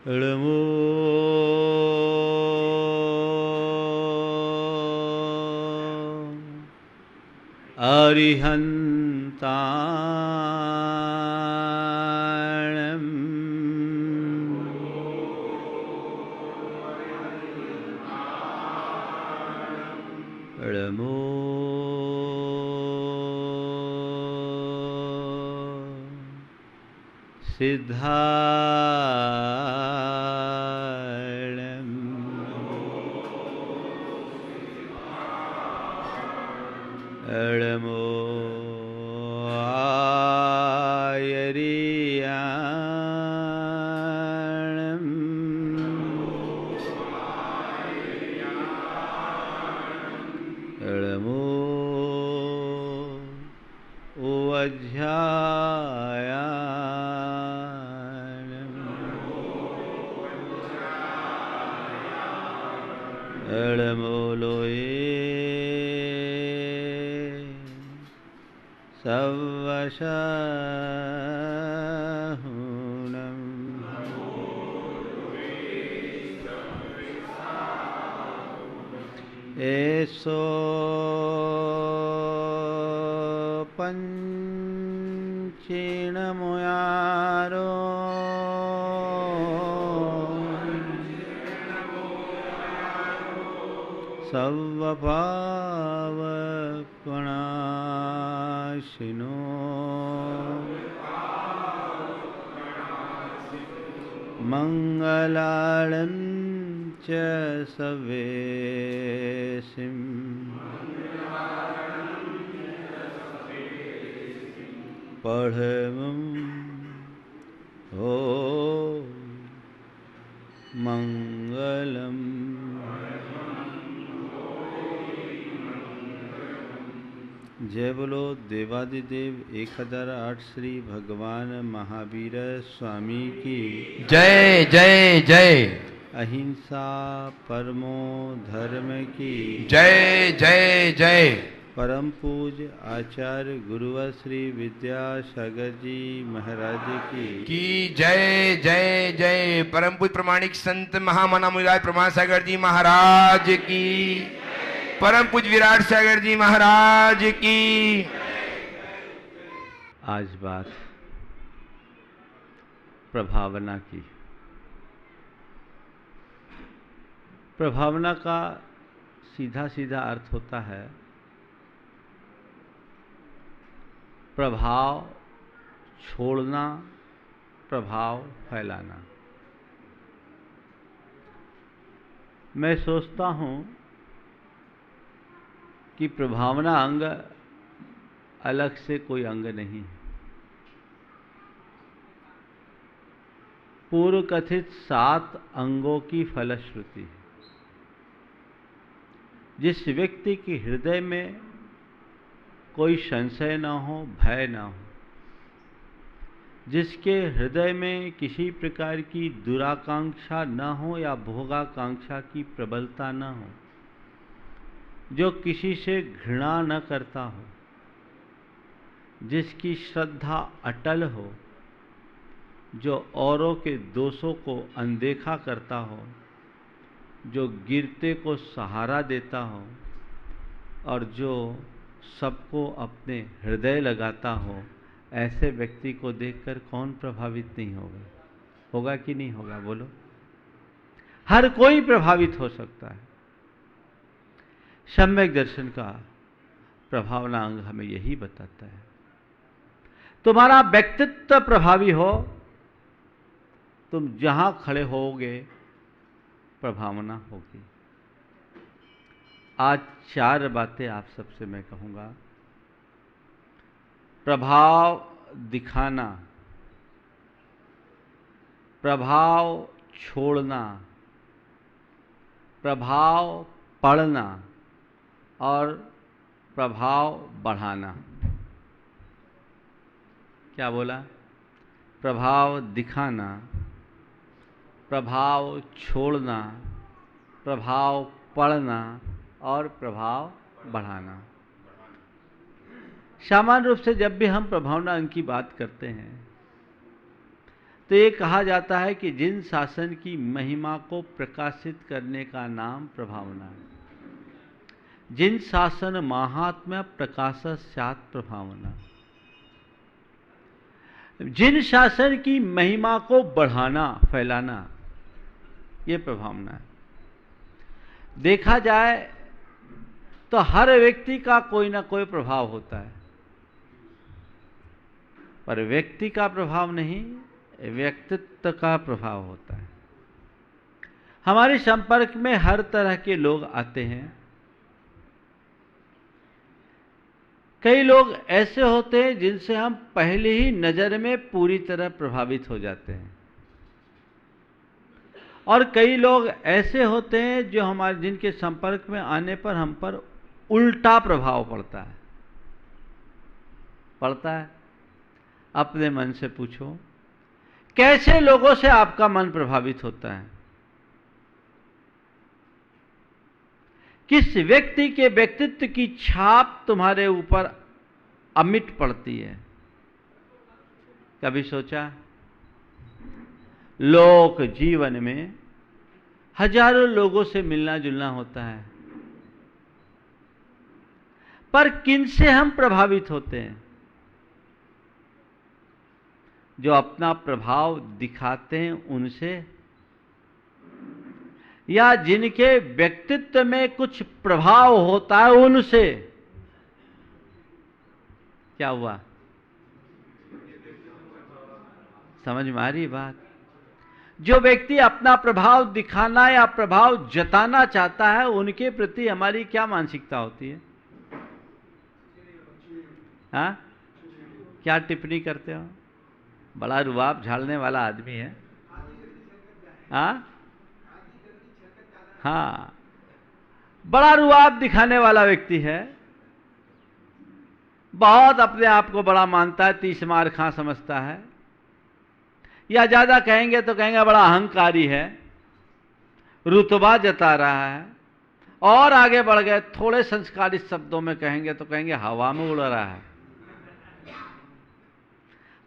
ळमो अरिहन्ताणं ळमो सिद्धाणं ळमो आयरियाणं ळमो उवज्झायाणं ळमो लोये सवशहुनं एषो पञ्चेणमुयारो सवपावपणाशिनो मङ्गलाळं च सवेसिं पढमं हो मङ्गलम्। जय बोलो देवादिदेव 1008 श्री भगवान महावीर स्वामी की जय जय जय। अहिंसा परमो धर्म की जय जय जय। परम पूज्य आचार्य गुरुवर श्री विद्यासागर जी महाराज की जय जय जय। परम पूज्य प्रमाणिक संत महामना मुनिराज प्रमाण सागर जी महाराज की, परम पूज्य विराट सागर जी महाराज की। आज बात प्रभावना की। प्रभावना का सीधा सीधा अर्थ होता है प्रभाव छोड़ना, प्रभाव फैलाना। मैं सोचता हूँ कि प्रभावना अंग अलग से कोई अंग नहीं है। पूर्व कथित 7 अंगों की फलश्रुति है। जिस व्यक्ति के हृदय में कोई संशय न हो, भय न हो, जिसके हृदय में किसी प्रकार की दुराकांक्षा न हो या भोगाकांक्षा की प्रबलता न हो, जो किसी से घृणा न करता हो, जिसकी श्रद्धा अटल हो, जो औरों के दोषों को अनदेखा करता हो, जो गिरते को सहारा देता हो और जो सबको अपने हृदय लगाता हो, ऐसे व्यक्ति को देखकर कौन प्रभावित नहीं होगा? होगा कि नहीं होगा? बोलो। हर कोई प्रभावित हो सकता है। सम्यक दर्शन का प्रभावना अंग हमें यही बताता है। तुम्हारा व्यक्तित्व प्रभावी हो, तुम जहां खड़े होगे प्रभावना होगी। आज 4 बातें आप सबसे मैं कहूंगा। प्रभाव दिखाना, प्रभाव छोड़ना, प्रभाव पढ़ना और प्रभाव बढ़ाना। क्या बोला? प्रभाव दिखाना, प्रभाव छोड़ना, प्रभाव पढ़ना और प्रभाव बढ़ाना। सामान्य रूप से जब भी हम प्रभावना अंग की बात करते हैं तो ये कहा जाता है कि जिन शासन की महिमा को प्रकाशित करने का नाम प्रभावना है। जिन शासन महात्म्य प्रकाश स्यात् प्रभावना। जिन शासन की महिमा को बढ़ाना, फैलाना, ये प्रभावना है। देखा जाए तो हर व्यक्ति का कोई ना कोई प्रभाव होता है, पर व्यक्ति का प्रभाव नहीं, व्यक्तित्व का प्रभाव होता है। हमारे संपर्क में हर तरह के लोग आते हैं। कई लोग ऐसे होते हैं जिनसे हम पहले ही नजर में पूरी तरह प्रभावित हो जाते हैं, और कई लोग ऐसे होते हैं जो हमारे जिनके संपर्क में आने पर हम पर उल्टा प्रभाव पड़ता है। अपने मन से पूछो, कैसे लोगों से आपका मन प्रभावित होता है? किस व्यक्ति के व्यक्तित्व की छाप तुम्हारे ऊपर अमिट पड़ती है? कभी सोचा? लोक जीवन में हजारों लोगों से मिलना जुलना होता है, पर किनसे हम प्रभावित होते हैं? जो अपना प्रभाव दिखाते हैं उनसे, या जिनके व्यक्तित्व में कुछ प्रभाव होता है उनसे? क्या हुआ? समझ में आ रही बात? जो व्यक्ति अपना प्रभाव दिखाना या प्रभाव जताना चाहता है, उनके प्रति हमारी क्या मानसिकता होती है? हाँ, क्या टिप्पणी करते हो? बड़ा रुआब झाड़ने वाला आदमी है। हाँ हाँ, बड़ा रुआब दिखाने वाला व्यक्ति है, बहुत अपने आप को बड़ा मानता है, 30 मार खां समझता है, या ज्यादा कहेंगे तो कहेंगे बड़ा अहंकारी है, रुतबा जता रहा है, और आगे बढ़ गए थोड़े संस्कारित शब्दों में कहेंगे तो कहेंगे हवा में उड़ रहा है।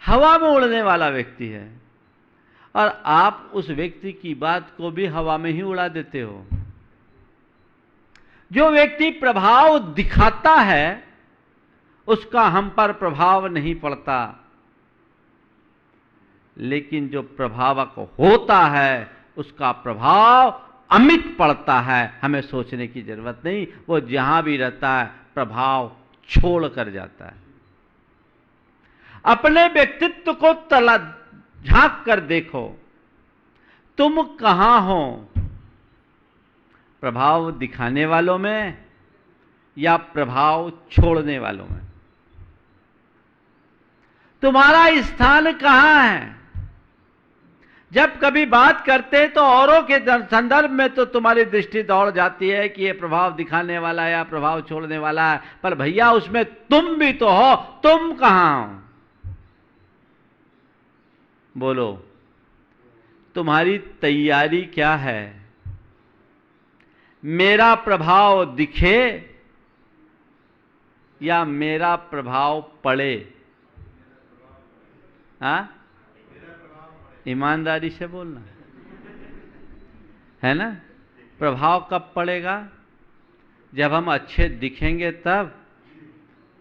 हवा में उड़ने वाला व्यक्ति है, और आप उस व्यक्ति की बात को भी हवा में ही उड़ा देते हो। जो व्यक्ति प्रभाव दिखाता है उसका हम पर प्रभाव नहीं पड़ता, लेकिन जो प्रभावक होता है उसका प्रभाव अमिट पड़ता है। हमें सोचने की जरूरत नहीं, वो जहां भी रहता है प्रभाव छोड़ कर जाता है। अपने व्यक्तित्व को तला झांक कर देखो, तुम कहां हो? प्रभाव दिखाने वालों में या प्रभाव छोड़ने वालों में? तुम्हारा स्थान कहां है? जब कभी बात करते तो औरों के संदर्भ में तो तुम्हारी दृष्टि दौड़ जाती है कि ये प्रभाव दिखाने वाला है या प्रभाव छोड़ने वाला है, पर भैया उसमें तुम भी तो हो। तुम कहां हो? बोलो, तुम्हारी तैयारी क्या है? मेरा प्रभाव दिखे या मेरा प्रभाव पड़े? हाँ, ईमानदारी से बोलना है ना। प्रभाव कब पड़ेगा? जब हम अच्छे दिखेंगे तब,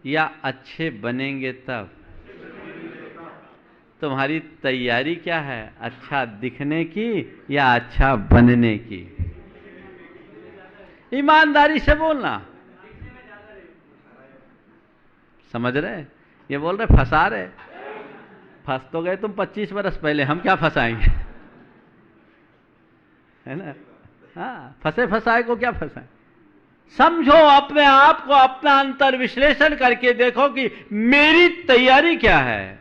या अच्छे बनेंगे तब? तुम्हारी तैयारी क्या है? अच्छा दिखने की या अच्छा बनने की? ईमानदारी से बोलना। समझ रहे? ये बोल रहे फंसा रहे। फंस तो गए तुम 25 बरस पहले, हम क्या फंसाएंगे? है ना। हाँ, फंसे फंसाए को क्या फंसाए? समझो अपने आप को, अपना अंतर विश्लेषण करके देखो कि मेरी तैयारी क्या है।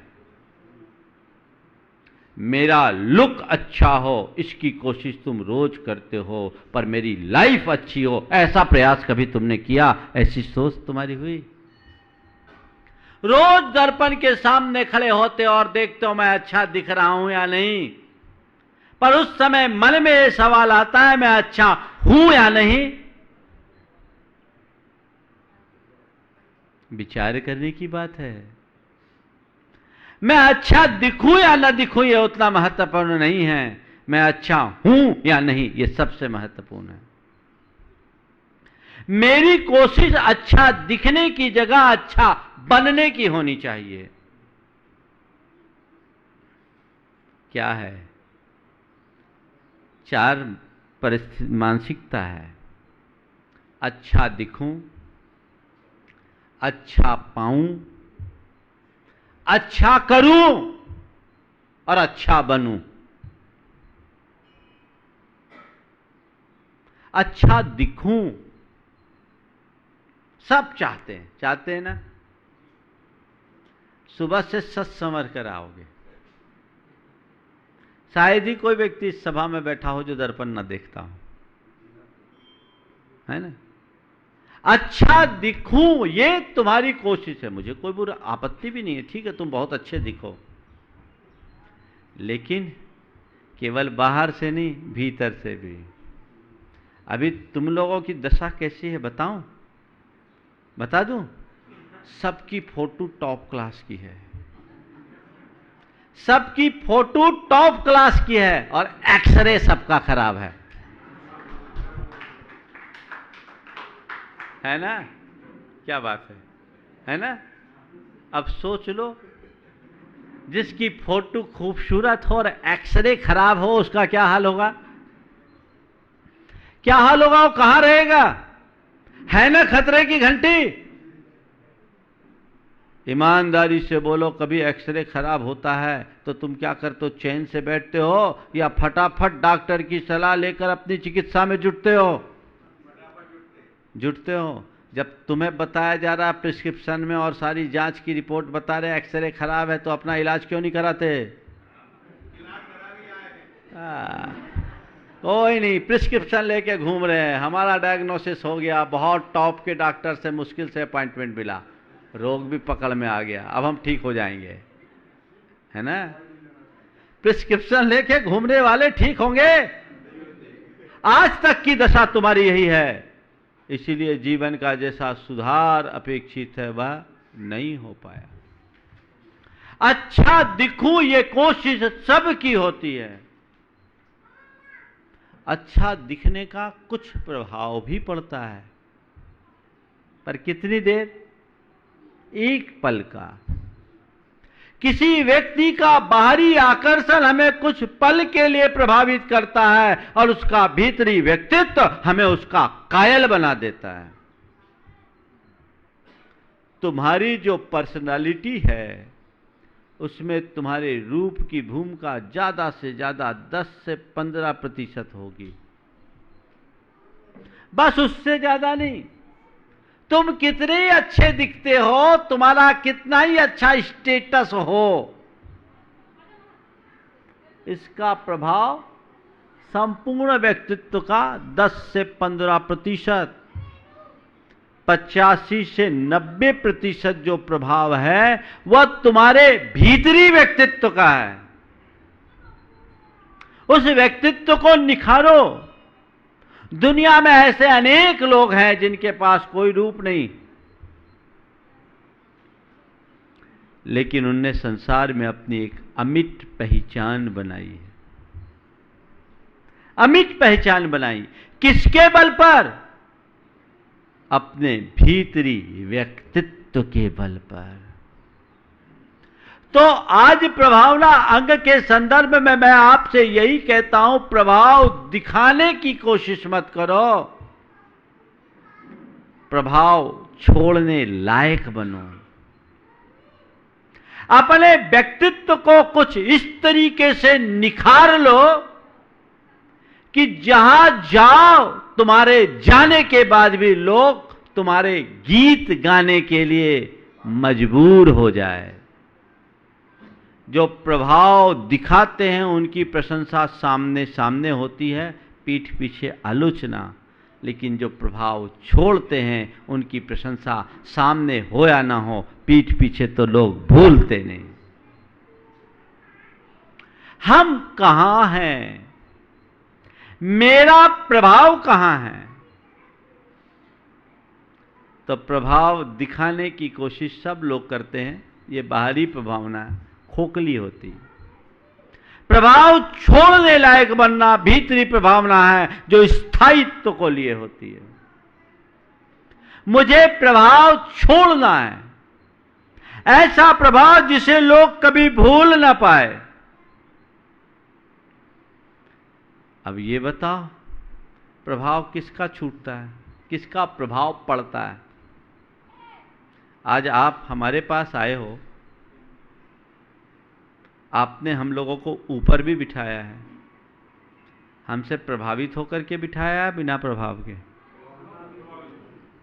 मेरा लुक अच्छा हो इसकी कोशिश तुम रोज करते हो, पर मेरी लाइफ अच्छी हो ऐसा प्रयास कभी तुमने किया? ऐसी सोच तुम्हारी हुई? रोज दर्पण के सामने खड़े होते और देखते हो मैं अच्छा दिख रहा हूं या नहीं, पर उस समय मन में यह सवाल आता है मैं अच्छा हूं या नहीं? विचार करने की बात है। मैं अच्छा दिखूं या ना दिखूं ये उतना महत्वपूर्ण नहीं है, मैं अच्छा हूं या नहीं ये सबसे महत्वपूर्ण है। मेरी कोशिश अच्छा दिखने की जगह अच्छा बनने की होनी चाहिए। क्या है? 4 परिस्थिति मानसिकता है। अच्छा दिखूं, अच्छा पाऊं, अच्छा करूं और अच्छा बनूं। अच्छा दिखूं सब चाहते हैं ना? सुबह से सच संवर कर आओगे, शायद ही कोई व्यक्ति इस सभा में बैठा हो जो दर्पण न देखता हो, है ना? अच्छा दिखूं ये तुम्हारी कोशिश है। मुझे कोई बुरा आपत्ति भी नहीं है, ठीक है, तुम बहुत अच्छे दिखो, लेकिन केवल बाहर से नहीं भीतर से भी। अभी तुम लोगों की दशा कैसी है बताऊं? बता दूं? सबकी फोटो टॉप क्लास की है, सबकी फोटो टॉप क्लास की है और एक्सरे सबका खराब है ना? क्या बात है ना? अब सोच लो, जिसकी फोटो खूबसूरत हो और एक्सरे खराब हो उसका क्या हाल होगा? क्या हाल होगा? वो कहां रहेगा? है ना खतरे की घंटी? ईमानदारी से बोलो, कभी एक्सरे खराब होता है तो तुम क्या करते हो? चैन से बैठते हो या फटाफट डॉक्टर की सलाह लेकर अपनी चिकित्सा में जुटते हो? जब तुम्हें बताया जा रहा है प्रिस्क्रिप्शन में और सारी जांच की रिपोर्ट बता रहे एक्सरे खराब है, तो अपना इलाज क्यों नहीं कराते? कोई नहीं, प्रिस्क्रिप्शन लेके घूम रहे हैं, हमारा डायग्नोसिस हो गया, बहुत टॉप के डॉक्टर से मुश्किल से अपॉइंटमेंट मिला, रोग भी पकड़ में आ गया, अब हम ठीक हो जाएंगे, है ना? प्रिस्क्रिप्शन लेके घूमने वाले ठीक होंगे? आज तक की दशा तुम्हारी यही है। इसीलिए जीवन का जैसा सुधार अपेक्षित है वह नहीं हो पाया। अच्छा दिखूं ये कोशिश सबकी होती है। अच्छा दिखने का कुछ प्रभाव भी पड़ता है, पर कितनी देर? एक पल का। किसी व्यक्ति का बाहरी आकर्षण हमें कुछ पल के लिए प्रभावित करता है और उसका भीतरी व्यक्तित्व हमें उसका कायल बना देता है। तुम्हारी जो पर्सनालिटी है उसमें तुम्हारे रूप की भूमिका ज्यादा से ज्यादा 10 से 15% होगी, बस उससे ज्यादा नहीं। तुम कितने अच्छे दिखते हो, तुम्हारा कितना ही अच्छा स्टेटस हो, इसका प्रभाव संपूर्ण व्यक्तित्व का 10 से 15%, 85 से 90% जो प्रभाव है वह तुम्हारे भीतरी व्यक्तित्व का है। उस व्यक्तित्व को निखारो। दुनिया में ऐसे अनेक लोग हैं जिनके पास कोई रूप नहीं, लेकिन उनने संसार में अपनी एक अमिट पहचान बनाई है। अमिट पहचान बनाई किसके बल पर? अपने भीतरी व्यक्तित्व के बल पर। तो आज प्रभावना अंग के संदर्भ में मैं आपसे यही कहता हूं, प्रभाव दिखाने की कोशिश मत करो, प्रभाव छोड़ने लायक बनो। अपने व्यक्तित्व को कुछ इस तरीके से निखार लो कि जहां जाओ तुम्हारे जाने के बाद भी लोग तुम्हारे गीत गाने के लिए मजबूर हो जाए। जो प्रभाव दिखाते हैं उनकी प्रशंसा सामने सामने होती है, पीठ पीछे आलोचना, लेकिन जो प्रभाव छोड़ते हैं उनकी प्रशंसा सामने हो या ना हो, पीठ पीछे तो लोग भूलते नहीं। हम कहां हैं? मेरा प्रभाव कहां है? तो प्रभाव दिखाने की कोशिश सब लोग करते हैं, ये बाहरी प्रभावना है, खोखली होती है। प्रभाव छोड़ने लायक बनना भीतरी प्रभावना है जो स्थायित्व को लिए होती है। मुझे प्रभाव छोड़ना है, ऐसा प्रभाव जिसे लोग कभी भूल ना पाए। अब ये बताओ, प्रभाव किसका छूटता है, किसका प्रभाव पड़ता है? आज आप हमारे पास आए हो, आपने हम लोगों को ऊपर भी बिठाया है, हमसे प्रभावित होकर के बिठाया है बिना प्रभाव के?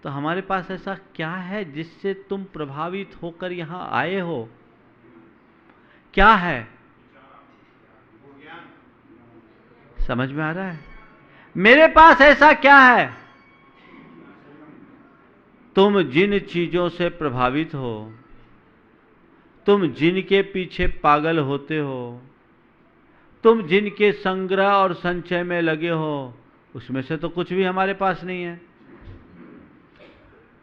तो हमारे पास ऐसा क्या है जिससे तुम प्रभावित होकर यहां आए हो? क्या है? समझ में आ रहा है? मेरे पास ऐसा क्या है? तुम जिन चीजों से प्रभावित हो, तुम जिनके पीछे पागल होते हो, तुम जिनके संग्रह और संचय में लगे हो, उसमें से तो कुछ भी हमारे पास नहीं है।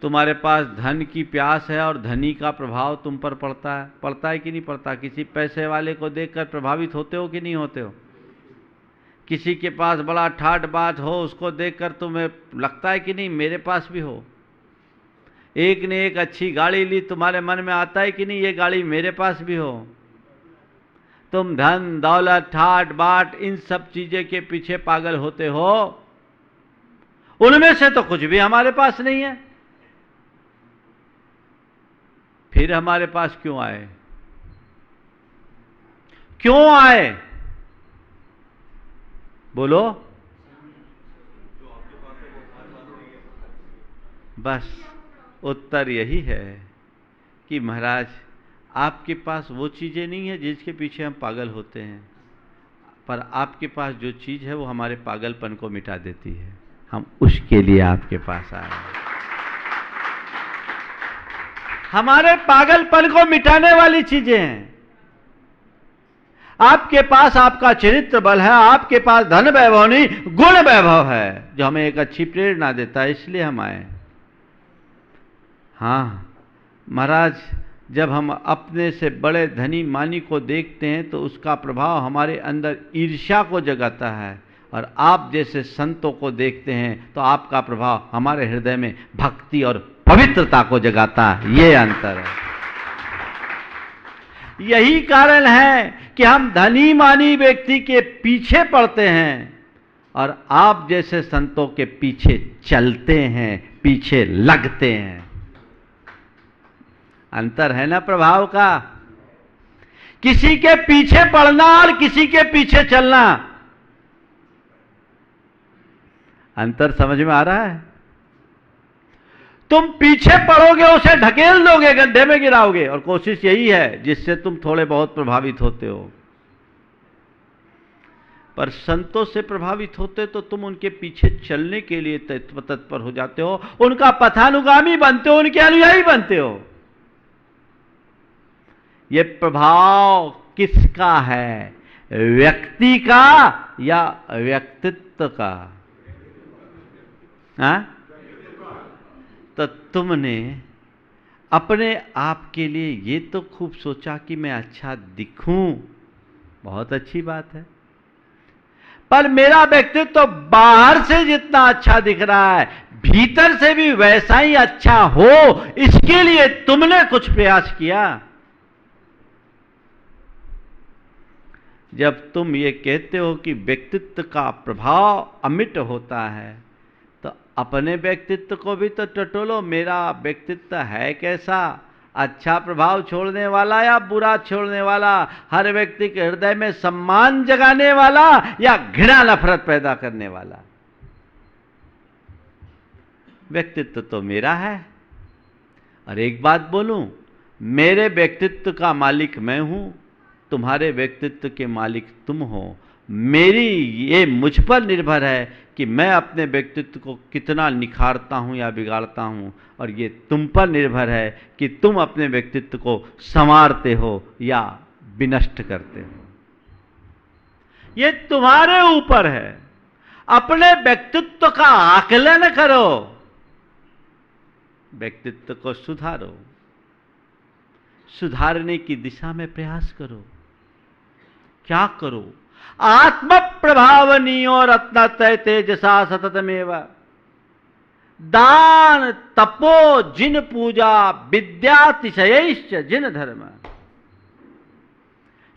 तुम्हारे पास धन की प्यास है और धनी का प्रभाव तुम पर पड़ता है कि नहीं पड़ता? किसी पैसे वाले को देखकर प्रभावित होते हो कि नहीं होते हो? किसी के पास बड़ा ठाट बात हो, उसको देखकर तुम्हें लगता है कि नहीं मेरे पास भी हो? एक ने एक अच्छी गाड़ी ली, तुम्हारे मन में आता है कि नहीं ये गाड़ी मेरे पास भी हो? तुम धन दौलत ठाट बाट इन सब चीजें के पीछे पागल होते हो, उनमें से तो कुछ भी हमारे पास नहीं है। फिर हमारे पास क्यों आए? क्यों आए? बोलो। बस उत्तर यही है कि महाराज आपके पास वो चीजें नहीं है जिसके पीछे हम पागल होते हैं, पर आपके पास जो चीज है वो हमारे पागलपन को मिटा देती है। हम उसके लिए आपके पास आए हैं। हमारे पागलपन को मिटाने वाली चीजें हैं। आपके पास आपका चरित्र बल है, आपके पास धन वैभव नहीं गुण वैभव है जो हमें एक अच्छी प्रेरणा देता है, इसलिए हम आए। हाँ महाराज, जब हम अपने से बड़े धनी मानी को देखते हैं तो उसका प्रभाव हमारे अंदर ईर्ष्या को जगाता है, और आप जैसे संतों को देखते हैं तो आपका प्रभाव हमारे हृदय में भक्ति और पवित्रता को जगाता है। ये अंतर है। यही कारण है कि हम धनी मानी व्यक्ति के पीछे पड़ते हैं और आप जैसे संतों के पीछे चलते हैं, पीछे लगते हैं। अंतर है ना प्रभाव का? किसी के पीछे पड़ना और किसी के पीछे चलना, अंतर समझ में आ रहा है? तुम पीछे पड़ोगे, उसे ढकेल दोगे, गड्ढे में गिराओगे, और कोशिश यही है जिससे तुम थोड़े बहुत प्रभावित होते हो। पर संतों से प्रभावित होते तो तुम उनके पीछे चलने के लिए तत्पर हो जाते हो, उनका पथानुगामी बनते हो, उनके अनुयायी बनते हो। यह प्रभाव किसका है? व्यक्ति का या व्यक्तित्व का? हाँ? तो तुमने अपने आप के लिए ये तो खूब सोचा कि मैं अच्छा दिखूं, बहुत अच्छी बात है, पर मेरा व्यक्तित्व तो बाहर से जितना अच्छा दिख रहा है भीतर से भी वैसा ही अच्छा हो, इसके लिए तुमने कुछ प्रयास किया। जब तुम ये कहते हो कि व्यक्तित्व का प्रभाव अमिट होता है, तो अपने व्यक्तित्व को भी तो टटोलो। मेरा व्यक्तित्व है कैसा? अच्छा प्रभाव छोड़ने वाला या बुरा छोड़ने वाला? हर व्यक्ति के हृदय में सम्मान जगाने वाला या घृणा नफरत पैदा करने वाला? व्यक्तित्व तो मेरा है। और एक बात बोलूं, मेरे व्यक्तित्व का मालिक मैं हूं, तुम्हारे व्यक्तित्व के मालिक तुम हो। मेरी ये मुझ पर निर्भर है कि मैं अपने व्यक्तित्व को कितना निखारता हूं या बिगाड़ता हूं, और ये तुम पर निर्भर है कि तुम अपने व्यक्तित्व को संवारते हो या विनष्ट करते हो। ये तुम्हारे ऊपर है। अपने व्यक्तित्व का आकलन करो, व्यक्तित्व को सुधारो। सुधारने की दिशा में प्रयास करो। क्या करो? आत्म प्रभावनीयो रत्नत्रय तेजसा सततमेव दान तपो जिन पूजा विद्यातिशयश्च जिन धर्म।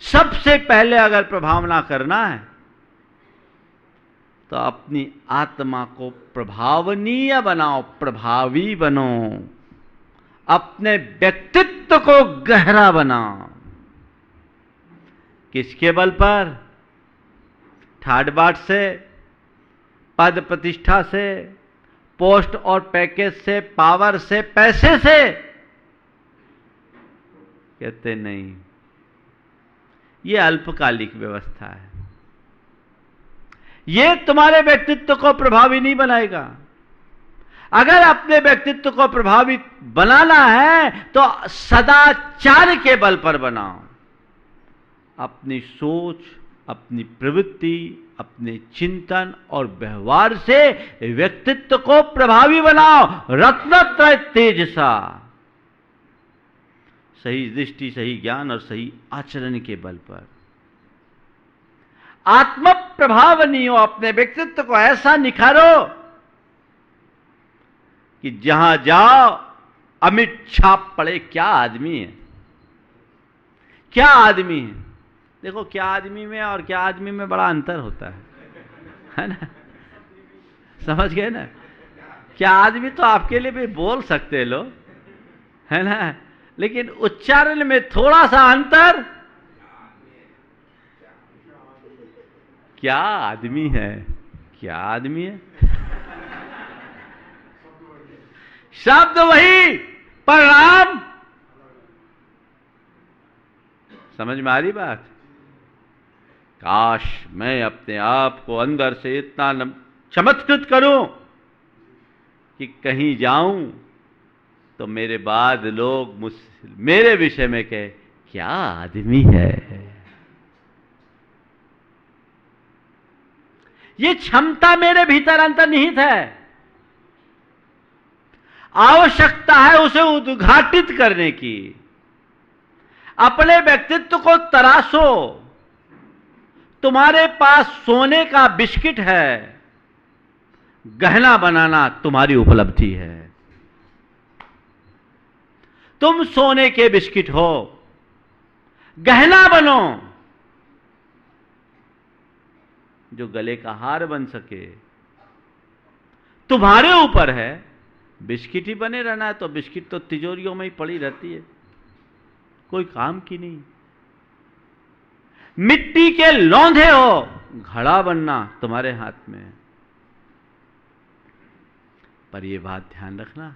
सबसे पहले अगर प्रभावना करना है तो अपनी आत्मा को प्रभावनीय बनाओ, प्रभावी बनो, अपने व्यक्तित्व को गहरा बनाओ। किसके बल पर? ठाट बाट से, पद प्रतिष्ठा से, पोस्ट और पैकेज से, पावर से, पैसे से? कहते नहीं, ये अल्पकालिक व्यवस्था है। ये तुम्हारे व्यक्तित्व को प्रभावी नहीं बनाएगा। अगर अपने व्यक्तित्व को प्रभावी बनाना है तो सदाचार के बल पर बनाओ। अपनी सोच, अपनी प्रवृत्ति, अपने चिंतन और व्यवहार से व्यक्तित्व को प्रभावी बनाओ। रत्नत्रय तेजसा, सही दृष्टि, सही ज्ञान और सही आचरण के बल पर। आत्म प्रभावनीय, अपने व्यक्तित्व को ऐसा निखारो कि जहां जाओ अमिट छाप पड़े। क्या आदमी है, क्या आदमी है। देखो, क्या आदमी में और क्या आदमी में बड़ा अंतर होता है ना? समझ गए ना? क्या आदमी तो आपके लिए भी बोल सकते लोग, है ना, लेकिन उच्चारण में थोड़ा सा अंतर। क्या आदमी है, क्या आदमी है। शब्द वही, परिणाम। समझ में आ रही बात? काश मैं अपने आप को अंदर से इतना चमत्कृत करूं कि कहीं जाऊं तो मेरे बाद लोग मेरे विषय में कहे, क्या आदमी है। ये क्षमता मेरे भीतर अंतर्निहित है। आवश्यकता है उसे उद्घाटित करने की। अपने व्यक्तित्व को तराशो। तुम्हारे पास सोने का बिस्किट है, गहना बनाना तुम्हारी उपलब्धि है। तुम सोने के बिस्किट हो, गहना बनो जो गले का हार बन सके। तुम्हारे ऊपर है। बिस्किट ही बने रहना है तो बिस्किट तो तिजोरियों में ही पड़ी रहती है, कोई काम की नहीं। मिट्टी के लौंधे हो, घड़ा बनना तुम्हारे हाथ में। पर यह बात ध्यान रखना,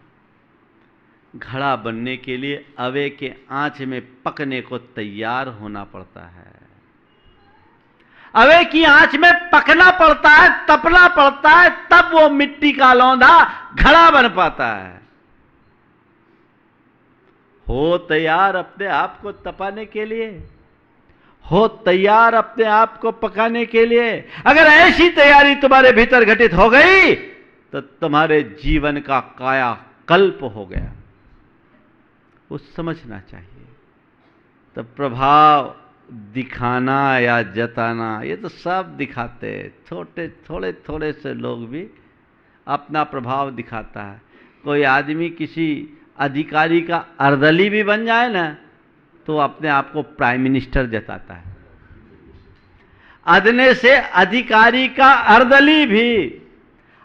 घड़ा बनने के लिए अवे के आंच में पकने को तैयार होना पड़ता है। अवे की आंच में पकना पड़ता है, तपना पड़ता है, तब वो मिट्टी का लौंधा घड़ा बन पाता है। हो तैयार अपने आप को तपाने के लिए, हो तैयार अपने आप को पकाने के लिए। अगर ऐसी तैयारी तुम्हारे भीतर घटित हो गई तो तुम्हारे जीवन का कायाकल्प हो गया। वो समझना चाहिए। तो प्रभाव दिखाना या जताना, ये तो सब दिखाते हैं। थोड़े थोड़े से लोग भी अपना प्रभाव दिखाता है। कोई आदमी किसी अधिकारी का अर्दली भी बन जाए ना तो अपने आप को प्राइम मिनिस्टर जताता है। अदने से अधिकारी का अर्दली भी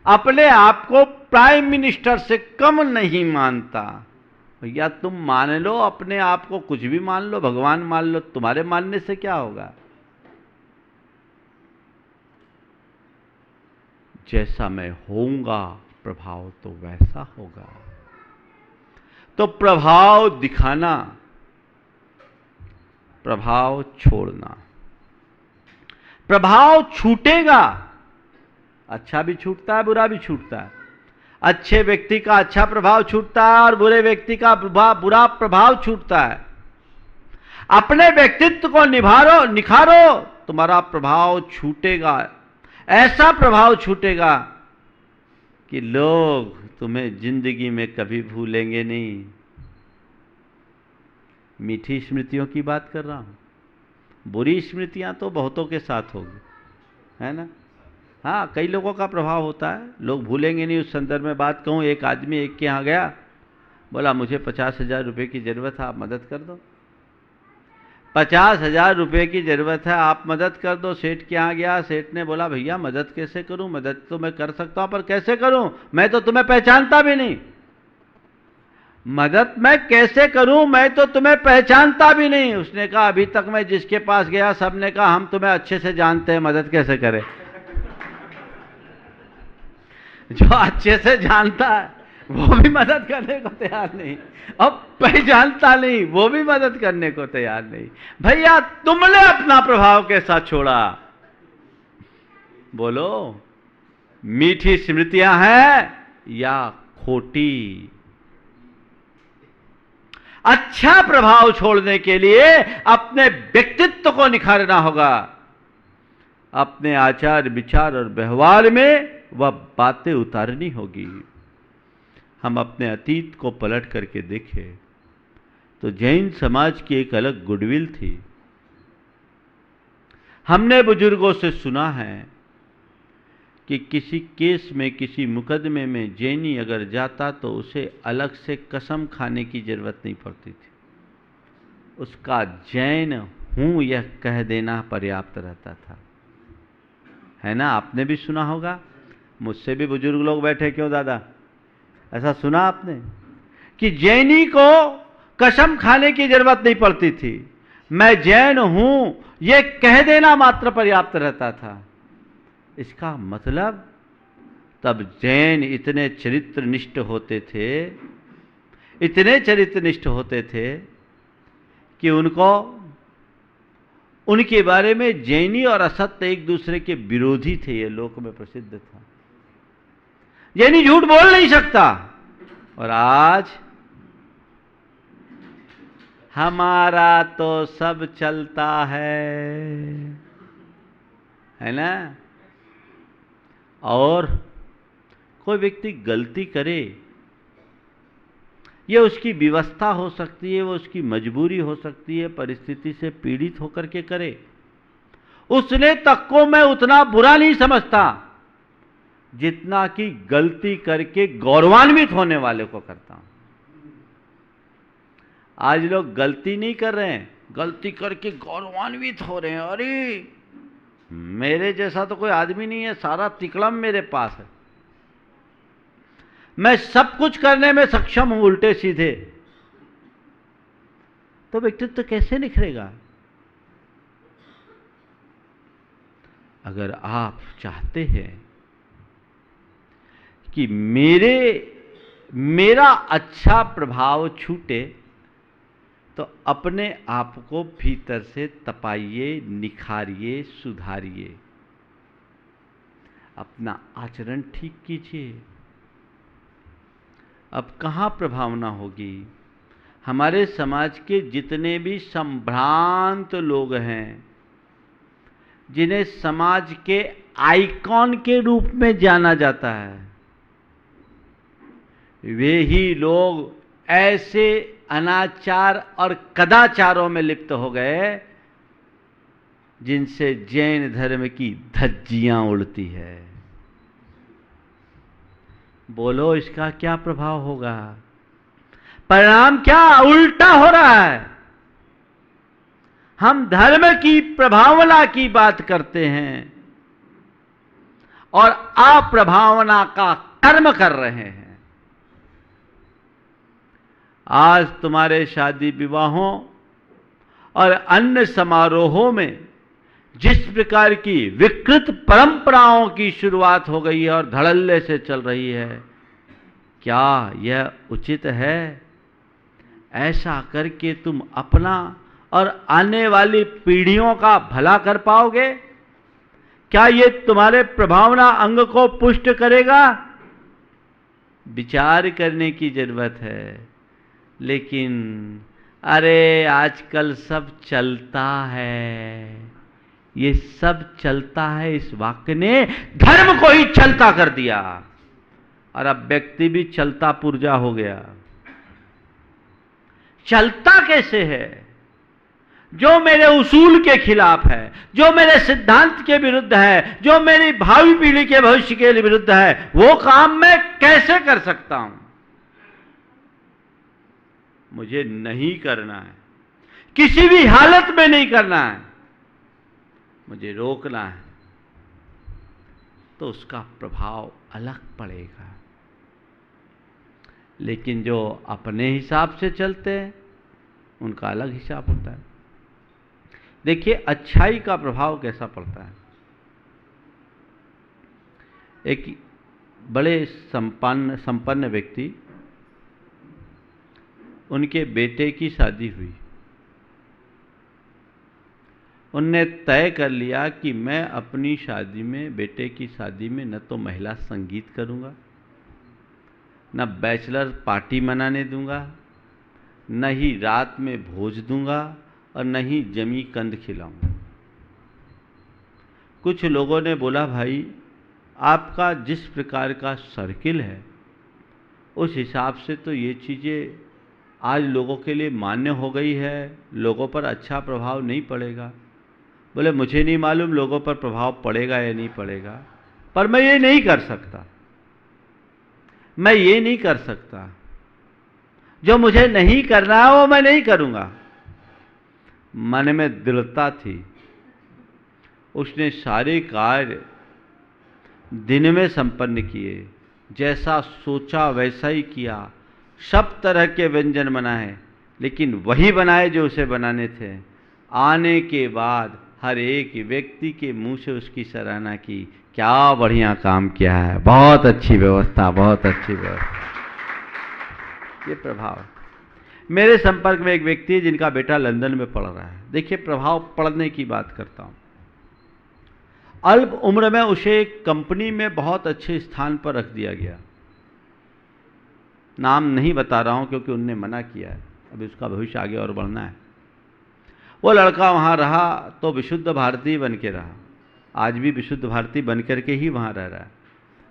अपने आप को प्राइम मिनिस्टर से कम नहीं मानता। भैया तुम मान लो अपने आप को, कुछ भी मान लो, भगवान मान लो, तुम्हारे मानने से क्या होगा। जैसा मैं होऊंगा प्रभाव तो वैसा होगा। तो प्रभाव दिखाना, प्रभाव छोड़ना। प्रभाव छूटेगा, अच्छा भी छूटता है, बुरा भी छूटता है। अच्छे व्यक्ति का अच्छा प्रभाव छूटता है और बुरे व्यक्ति का बुरा प्रभाव छूटता है। अपने व्यक्तित्व को निखारो, तुम्हारा प्रभाव छूटेगा। ऐसा प्रभाव छूटेगा कि लोग तुम्हें जिंदगी में कभी भूलेंगे नहीं। मीठी स्मृतियों की बात कर रहा हूं। बुरी स्मृतियां तो बहुतों के साथ होगी, है ना। हाँ, कई लोगों का प्रभाव होता है, लोग भूलेंगे नहीं। उस संदर्भ में बात कहूँ, एक आदमी एक के यहाँ गया, बोला मुझे 50,000 रुपये की ज़रूरत है, आप मदद कर दो। 50,000 रुपये की ज़रूरत है, आप मदद कर दो। सेठ के यहाँ गया, सेठ ने बोला भैया मदद कैसे करूं? मदद तो मैं कर सकता हूं पर कैसे करूं, मैं तो तुम्हें पहचानता भी नहीं। मदद मैं कैसे करूं, मैं तो तुम्हें पहचानता भी नहीं। उसने कहा अभी तक मैं जिसके पास गया सबने कहा हम तुम्हें अच्छे से जानते हैं, मदद कैसे करें। जो अच्छे से जानता है वो भी मदद करने को तैयार नहीं, अब पहचानता नहीं वो भी मदद करने को तैयार नहीं। भैया तुमने अपना प्रभाव कैसा छोड़ा? बोलो, मीठी स्मृतियां हैं या खोटी? अच्छा प्रभाव छोड़ने के लिए अपने व्यक्तित्व को निखारना होगा, अपने आचार विचार और व्यवहार में वह बातें उतारनी होगी। हम अपने अतीत को पलट करके देखें तो जैन समाज की एक अलग गुडविल थी। हमने बुजुर्गों से सुना है कि किसी केस में, किसी मुकदमे में जैनी अगर जाता तो उसे अलग से कसम खाने की जरूरत नहीं पड़ती थी, उसका जैन हूं यह कह देना पर्याप्त रहता था, है ना। आपने भी सुना होगा, मुझसे भी बुजुर्ग लोग बैठे, क्यों दादा ऐसा सुना आपने कि जैनी को कसम खाने की जरूरत नहीं पड़ती थी, मैं जैन हूं यह कह देना मात्र पर्याप्त रहता था। इसका मतलब तब जैन इतने चरित्रनिष्ठ होते थे, इतने चरित्रनिष्ठ होते थे कि उनको, उनके बारे में जैनी और असत्य एक दूसरे के विरोधी थे, ये लोक में प्रसिद्ध था। जैनी झूठ बोल नहीं सकता, और आज हमारा तो सब चलता है ना। और कोई व्यक्ति गलती करे, यह उसकी व्यवस्था हो सकती है, वो उसकी मजबूरी हो सकती है, परिस्थिति से पीड़ित होकर के करे, उसने तक को मैं उतना बुरा नहीं समझता जितना कि गलती करके गौरवान्वित होने वाले को करता हूं। आज लोग गलती नहीं कर रहे हैं, गलती करके गौरवान्वित हो रहे हैं। अरे मेरे जैसा तो कोई आदमी नहीं है, सारा तिकड़म मेरे पास है, मैं सब कुछ करने में सक्षम हूं, उल्टे सीधे। तो व्यक्तित्व कैसे निखरेगा? अगर आप चाहते हैं कि मेरा अच्छा प्रभाव छूटे तो अपने आप को भीतर से तपाइए, निखारिए, सुधारिए, अपना आचरण ठीक कीजिए। अब कहाँ प्रभावना होगी? हमारे समाज के जितने भी संभ्रांत लोग हैं, जिन्हें समाज के आइकॉन के रूप में जाना जाता है, वे ही लोग ऐसे अनाचार और कदाचारों में लिप्त हो गए जिनसे जैन धर्म की धज्जियां उड़ती है। बोलो इसका क्या प्रभाव होगा? परिणाम क्या उल्टा हो रहा है। हम धर्म की प्रभावना की बात करते हैं और अप्रभावना का कर्म कर रहे हैं। आज तुम्हारे शादी विवाहों और अन्य समारोहों में जिस प्रकार की विकृत परंपराओं की शुरुआत हो गई है और धड़ल्ले से चल रही है, क्या यह उचित है? ऐसा करके तुम अपना और आने वाली पीढ़ियों का भला कर पाओगे? क्या यह तुम्हारे प्रभावना अंग को पुष्ट करेगा? विचार करने की जरूरत है। लेकिन अरे आजकल सब चलता है, ये सब चलता है, इस वाक्य ने धर्म को ही चलता कर दिया और अब व्यक्ति भी चलता पुर्जा हो गया। चलता कैसे है, जो मेरे उसूल के खिलाफ है, जो मेरे सिद्धांत के विरुद्ध है, जो मेरी भावी पीढ़ी के भविष्य के विरुद्ध है, वो काम मैं कैसे कर सकता हूं? मुझे नहीं करना है, किसी भी हालत में नहीं करना है, मुझे रोकना है, तो उसका प्रभाव अलग पड़ेगा। लेकिन जो अपने हिसाब से चलते हैं उनका अलग हिसाब होता है। देखिए अच्छाई का प्रभाव कैसा पड़ता है। एक बड़े संपन्न व्यक्ति, उनके बेटे की शादी हुई। उनने तय कर लिया कि मैं अपनी शादी में, बेटे की शादी में, न तो महिला संगीत करूंगा, न बैचलर पार्टी मनाने दूंगा, न ही रात में भोज दूंगा, और न ही जमी कंद खिलाऊंगा। कुछ लोगों ने बोला, भाई आपका जिस प्रकार का सर्किल है उस हिसाब से तो ये चीज़ें आज लोगों के लिए मान्य हो गई है, लोगों पर अच्छा प्रभाव नहीं पड़ेगा। बोले मुझे नहीं मालूम लोगों पर प्रभाव पड़ेगा या नहीं पड़ेगा, पर मैं ये नहीं कर सकता, मैं ये नहीं कर सकता, जो मुझे नहीं करना है वो मैं नहीं करूंगा। मन में दृढ़ता थी। उसने सारे कार्य दिन में संपन्न किए, जैसा सोचा वैसा ही किया, सब तरह के व्यंजन बनाए, लेकिन वही बनाए जो उसे बनाने थे। आने के बाद हर एक व्यक्ति के मुंह से उसकी सराहना की, क्या बढ़िया काम किया है, बहुत अच्छी व्यवस्था, बहुत अच्छी व्यवस्था। ये प्रभाव। मेरे संपर्क में एक व्यक्ति है जिनका बेटा लंदन में पढ़ रहा है। देखिए प्रभाव पड़ने की बात करता हूं। अल्प उम्र में उसे एक कंपनी में बहुत अच्छे स्थान पर रख दिया गया। नाम नहीं बता रहा हूं क्योंकि उनने मना किया है, अभी उसका भविष्य आगे और बढ़ना है। वो लड़का वहां रहा तो विशुद्ध भारतीय बन के रहा, आज भी विशुद्ध भारतीय बन करके ही वहां रह रहा है।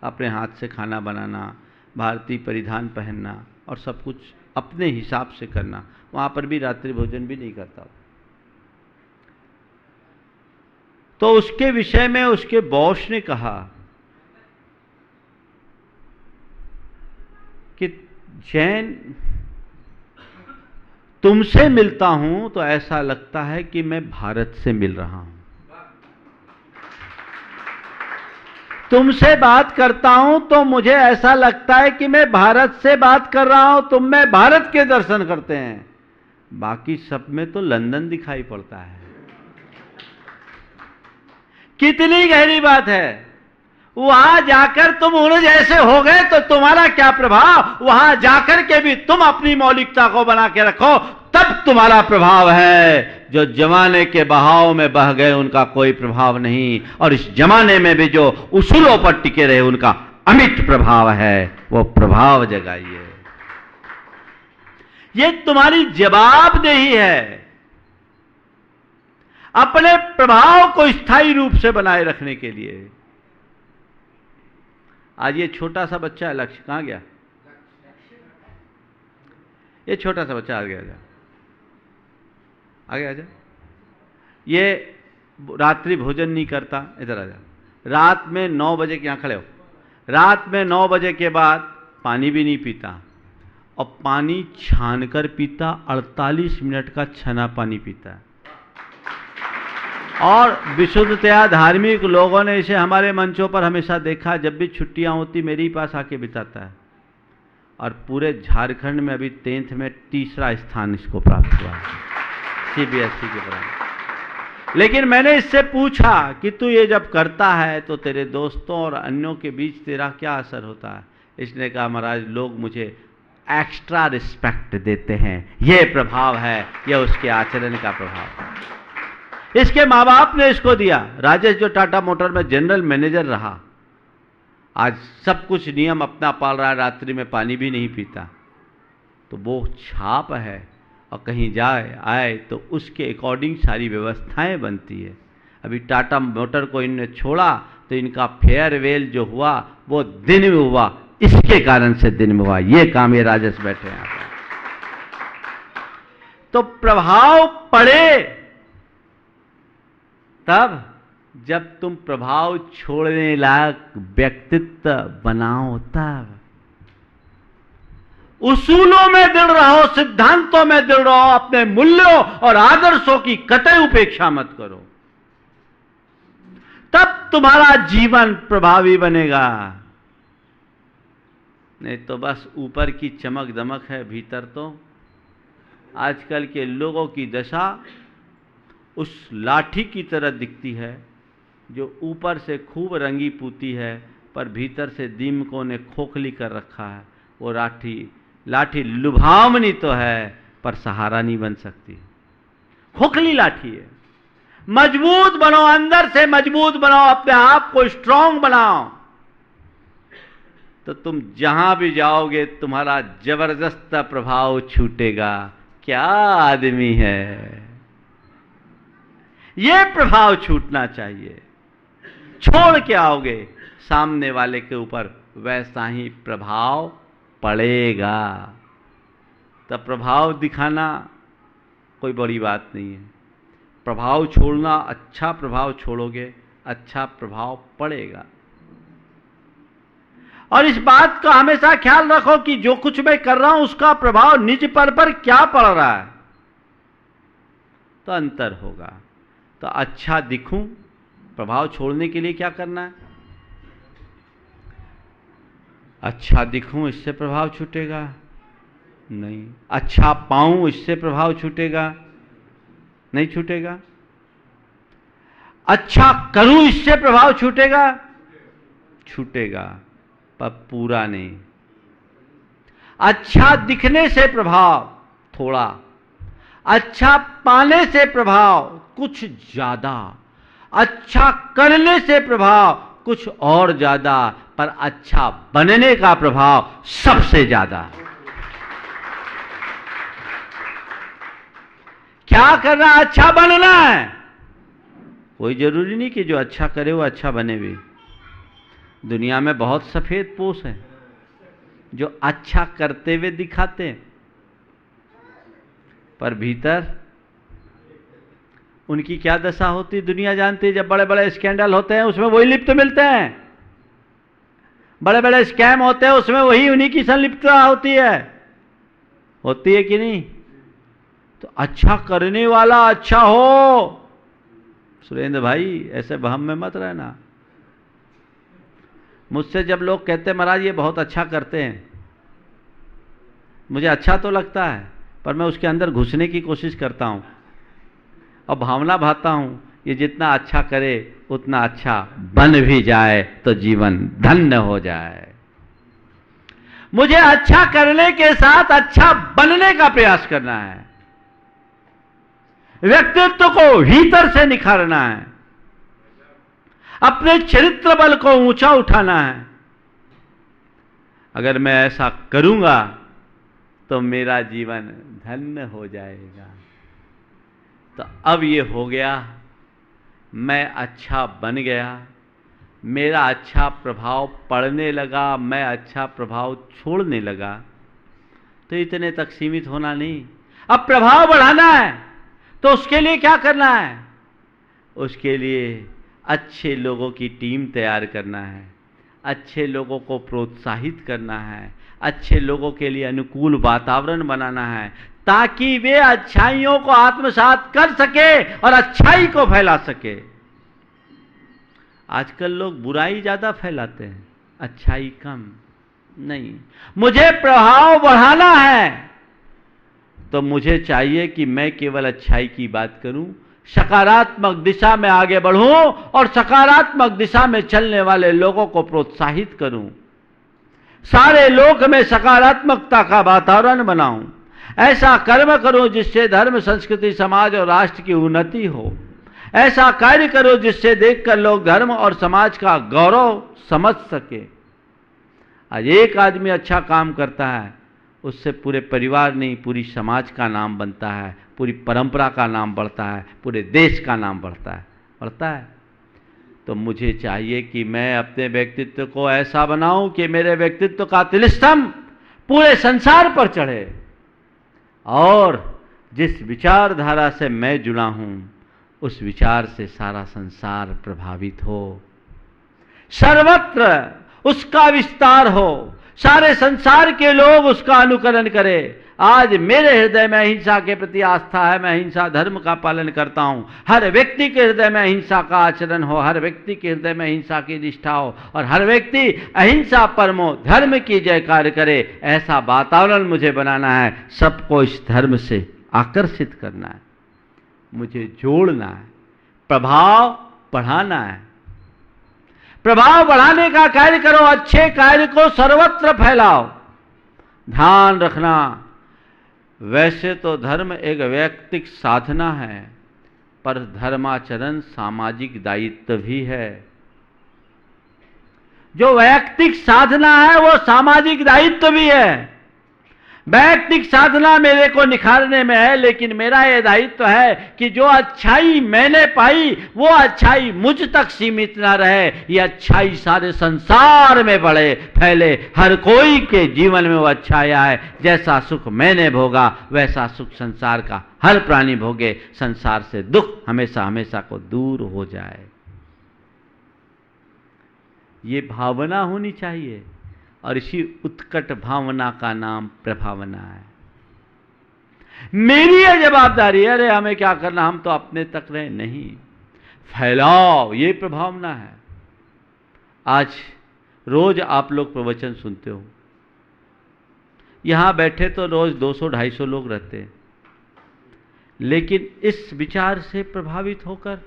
अपने हाथ से खाना बनाना, भारतीय परिधान पहनना और सब कुछ अपने हिसाब से करना। वहां पर भी रात्रि भोजन भी नहीं करता। तो उसके विषय में उसके बॉस ने कहा कि जैन, तुमसे मिलता हूं तो ऐसा लगता है कि मैं भारत से मिल रहा हूं, तुमसे बात करता हूं तो मुझे ऐसा लगता है कि मैं भारत से बात कर रहा हूं, तुम में भारत के दर्शन करते हैं, बाकी सब में तो लंदन दिखाई पड़ता है। कितनी गहरी बात है। वहां जाकर तुम उन जैसे हो गए तो तुम्हारा क्या प्रभाव, वहां जाकर के भी तुम अपनी मौलिकता को बना के रखो, तब तुम्हारा प्रभाव है। जो जमाने के बहाव में बह गए उनका कोई प्रभाव नहीं, और इस जमाने में भी जो उसूलों पर टिके रहे उनका अमिट प्रभाव है। वो प्रभाव जगाइए। ये तुम्हारी जवाबदेही है अपने प्रभाव को स्थायी रूप से बनाए रखने के लिए। आज ये छोटा सा बच्चा है, लक्ष्य कहां गया? ये छोटा सा बच्चा आ गया, आगे आजा। ये रात्रि भोजन नहीं करता, इधर आजा। रात में 9 बजे के यहां खड़े हो, रात में 9 बजे के बाद पानी भी नहीं पीता, और पानी छान कर पीता, 48 मिनट का छना पानी पीता है। और विशुद्धतया धार्मिक लोगों ने इसे हमारे मंचों पर हमेशा देखा, जब भी छुट्टियां होती मेरे ही पास आके बिताता है। और पूरे झारखंड में अभी 10th में तीसरा स्थान इसको प्राप्त हुआ है CBSE के पढ़ाई। लेकिन मैंने इससे पूछा कि तू ये जब करता है तो तेरे दोस्तों और अन्यों के बीच तेरा क्या असर होता है? इसने कहा, महाराज लोग मुझे एक्स्ट्रा रिस्पेक्ट देते हैं, ये प्रभाव है, ये उसके आचरण का प्रभाव है। इसके माँ बाप ने इसको दिया। राजेश जो टाटा मोटर में जनरल मैनेजर रहा, आज सब कुछ नियम अपना पाल रहा है, रात्रि में पानी भी नहीं पीता, तो वो छाप है। और कहीं जाए आए तो उसके अकॉर्डिंग सारी व्यवस्थाएं बनती है। अभी टाटा मोटर को इनने छोड़ा तो इनका फेयरवेल जो हुआ वो दिन में हुआ, इसके कारण से दिन में हुआ। ये काम ये राजेश बैठे हैं यहाँ पर। तो प्रभाव पड़े तब जब तुम प्रभाव छोड़ने लायक व्यक्तित्व बनाओ तब। उसूलों में दृढ़ रहो, सिद्धांतों में दृढ़ रहो, अपने मूल्यों और आदर्शों की कतई उपेक्षा मत करो, तब तुम्हारा जीवन प्रभावी बनेगा। नहीं तो बस ऊपर की चमक दमक है, भीतर तो आजकल के लोगों की दशा उस लाठी की तरह दिखती है जो ऊपर से खूब रंगी पूती है पर भीतर से दीमकों ने खोखली कर रखा है। वो लाठी लुभावनी तो है पर सहारा नहीं बन सकती, खोखली लाठी है। मजबूत बनो, अंदर से मजबूत बनाओ, अपने आप को स्ट्रांग बनाओ, तो तुम जहां भी जाओगे तुम्हारा जबरदस्त प्रभाव छूटेगा। क्या आदमी है, ये प्रभाव छूटना चाहिए। छोड़ के आओगे सामने वाले के ऊपर वैसा ही प्रभाव पड़ेगा। तब प्रभाव दिखाना कोई बड़ी बात नहीं है, प्रभाव छोड़ना, अच्छा प्रभाव छोड़ोगे अच्छा प्रभाव पड़ेगा। और इस बात का हमेशा ख्याल रखो कि जो कुछ मैं कर रहा हूं उसका प्रभाव निज पर क्या पड़ रहा है, तो अंतर होगा। तो अच्छा दिखूं, प्रभाव छोड़ने के लिए क्या करना है? अच्छा दिखूं इससे प्रभाव छूटेगा नहीं, अच्छा पाऊं इससे प्रभाव छूटेगा नहीं, छूटेगा। अच्छा करूं इससे प्रभाव छूटेगा छूटेगा, पर पूरा नहीं। अच्छा दिखने से प्रभाव थोड़ा, अच्छा पाने से प्रभाव कुछ ज्यादा, अच्छा करने से प्रभाव कुछ और ज्यादा, पर अच्छा बनने का प्रभाव सबसे ज्यादा। क्या करना? अच्छा बनना है। कोई जरूरी नहीं कि जो अच्छा करे वो अच्छा बने भी। दुनिया में बहुत सफेद पोश हैं जो अच्छा करते हुए दिखाते हैं, पर भीतर उनकी क्या दशा होती दुनिया जानती है। जब बड़े बड़े स्कैंडल होते हैं उसमें वही लिप्त मिलते हैं, बड़े बड़े स्कैम होते हैं उसमें वही उन्हीं की संलिप्तता होती है कि नहीं? तो अच्छा करने वाला अच्छा हो। सुरेंद्र भाई ऐसे भ्रम में मत रहना। मुझसे जब लोग कहते हैं महाराज ये बहुत अच्छा करते हैं, मुझे अच्छा तो लगता है पर मैं उसके अंदर घुसने की कोशिश करता हूं और भावना भाता हूं ये जितना अच्छा करे उतना अच्छा बन भी जाए तो जीवन धन्य हो जाए। मुझे अच्छा करने के साथ अच्छा बनने का प्रयास करना है, व्यक्तित्व को भीतर से निखारना है, अपने चरित्र बल को ऊंचा उठाना है। अगर मैं ऐसा करूंगा तो मेरा जीवन धन्य हो जाएगा। तो अब ये हो गया, मैं अच्छा बन गया, मेरा अच्छा प्रभाव पड़ने लगा, मैं अच्छा प्रभाव छोड़ने लगा। तो इतने तक सीमित होना नहीं, अब प्रभाव बढ़ाना है। तो उसके लिए क्या करना है? उसके लिए अच्छे लोगों की टीम तैयार करना है, अच्छे लोगों को प्रोत्साहित करना है, अच्छे लोगों के लिए अनुकूल वातावरण बनाना है ताकि वे अच्छाइयों को आत्मसात कर सके और अच्छाई को फैला सके। आजकल लोग बुराई ज्यादा फैलाते हैं, अच्छाई कम। नहीं, मुझे प्रभाव बढ़ाना है तो मुझे चाहिए कि मैं केवल अच्छाई की बात करूं, सकारात्मक दिशा में आगे बढ़ूं और सकारात्मक दिशा में चलने वाले लोगों को प्रोत्साहित करूं, सारे लोक में सकारात्मकता का वातावरण बनाऊं, ऐसा कर्म करूं जिससे धर्म, संस्कृति, समाज और राष्ट्र की उन्नति हो, ऐसा कार्य करो जिससे देखकर लोग धर्म और समाज का गौरव समझ सके। आज एक आदमी अच्छा काम करता है उससे पूरे परिवार नहीं पूरी समाज का नाम बनता है, पूरी परंपरा का नाम बढ़ता है, पूरे देश का नाम बढ़ता है। तो मुझे चाहिए कि मैं अपने व्यक्तित्व को ऐसा बनाऊं कि मेरे व्यक्तित्व का तिलिस्म पूरे संसार पर चढ़े और जिस विचारधारा से मैं जुड़ा हूं उस विचार से सारा संसार प्रभावित हो, सर्वत्र उसका विस्तार हो, सारे संसार के लोग उसका अनुकरण करें। आज मेरे हृदय में अहिंसा के प्रति आस्था है, मैं अहिंसा धर्म का पालन करता हूं। हर व्यक्ति के हृदय में अहिंसा का आचरण हो, हर व्यक्ति के हृदय में अहिंसा की निष्ठा हो और हर व्यक्ति अहिंसा परमो धर्म की जयकार करे। ऐसा वातावरण मुझे बनाना है, सबको इस धर्म से आकर्षित करना है, मुझे जोड़ना है, प्रभाव बढ़ाना है। प्रभाव बढ़ाने का कार्य करो, अच्छे कार्य को सर्वत्र फैलाओ। ध्यान रखना, वैसे तो धर्म एक वैयक्तिक साधना है, पर धर्माचरण सामाजिक दायित्व भी है। जो वैयक्तिक साधना है वो सामाजिक दायित्व भी है। वैयक्तिक साधना मेरे को निखारने में है, लेकिन मेरा यह दायित्व है कि जो अच्छाई मैंने पाई वो अच्छाई मुझ तक सीमित ना रहे, ये अच्छाई सारे संसार में बढ़े, फैले, हर कोई के जीवन में वो अच्छाई आए। जैसा सुख मैंने भोगा वैसा सुख संसार का हर प्राणी भोगे, संसार से दुख हमेशा हमेशा को दूर हो जाए। ये भावना होनी चाहिए और इसी उत्कट भावना का नाम प्रभावना है। मेरी यह जवाबदारी है, अरे हमें क्या करना, हम तो अपने तक रहे, नहीं, फैलाओ, ये प्रभावना है। आज रोज आप लोग प्रवचन सुनते हो, यहां बैठे तो रोज 200-250 लोग रहते हैं, लेकिन इस विचार से प्रभावित होकर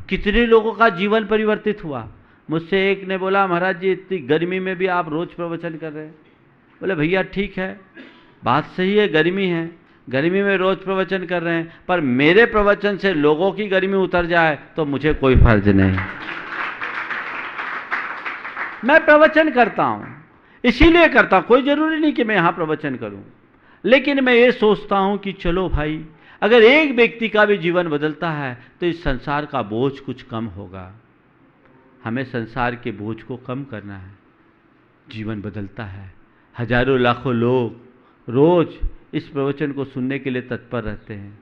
कितने लोगों का जीवन परिवर्तित हुआ। मुझसे एक ने बोला, महाराज जी इतनी गर्मी में भी आप रोज प्रवचन कर रहे हैं। बोले भैया ठीक है, बात सही है, गर्मी है, गर्मी में रोज प्रवचन कर रहे हैं, पर मेरे प्रवचन से लोगों की गर्मी उतर जाए तो मुझे कोई फर्ज नहीं। मैं प्रवचन करता हूं, इसीलिए करता हूं, कोई जरूरी नहीं कि मैं यहां प्रवचन करूं, लेकिन मैं ये सोचता हूं कि चलो भाई, अगर एक व्यक्ति का भी जीवन बदलता है तो इस संसार का बोझ कुछ कम होगा। हमें संसार के बोझ को कम करना है। जीवन बदलता है, हजारों लाखों लोग रोज इस प्रवचन को सुनने के लिए तत्पर रहते हैं।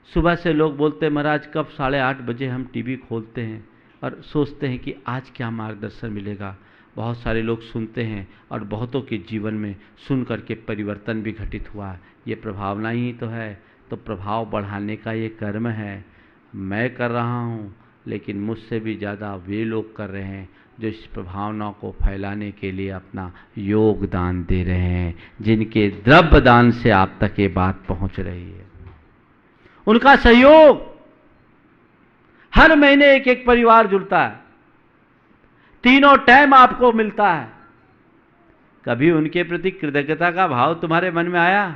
सुबह से लोग बोलते हैं महाराज कब 8:30 बजे हम टीवी खोलते हैं और सोचते हैं कि आज क्या मार्गदर्शन मिलेगा। बहुत सारे लोग सुनते हैं और बहुतों के जीवन में सुन करके परिवर्तन भी घटित हुआ। ये प्रभावना ही तो है, तो प्रभाव बढ़ाने का ये कर्म है। मैं कर रहा हूँ, लेकिन मुझसे भी ज़्यादा वे लोग कर रहे हैं जो इस प्रभावना को फैलाने के लिए अपना योगदान दे रहे हैं, जिनके द्रव्य दान से आप तक ये बात पहुंच रही है। उनका सहयोग, हर महीने एक एक परिवार जुड़ता है, तीनों टाइम आपको मिलता है। कभी उनके प्रति कृतज्ञता का भाव तुम्हारे मन में आया?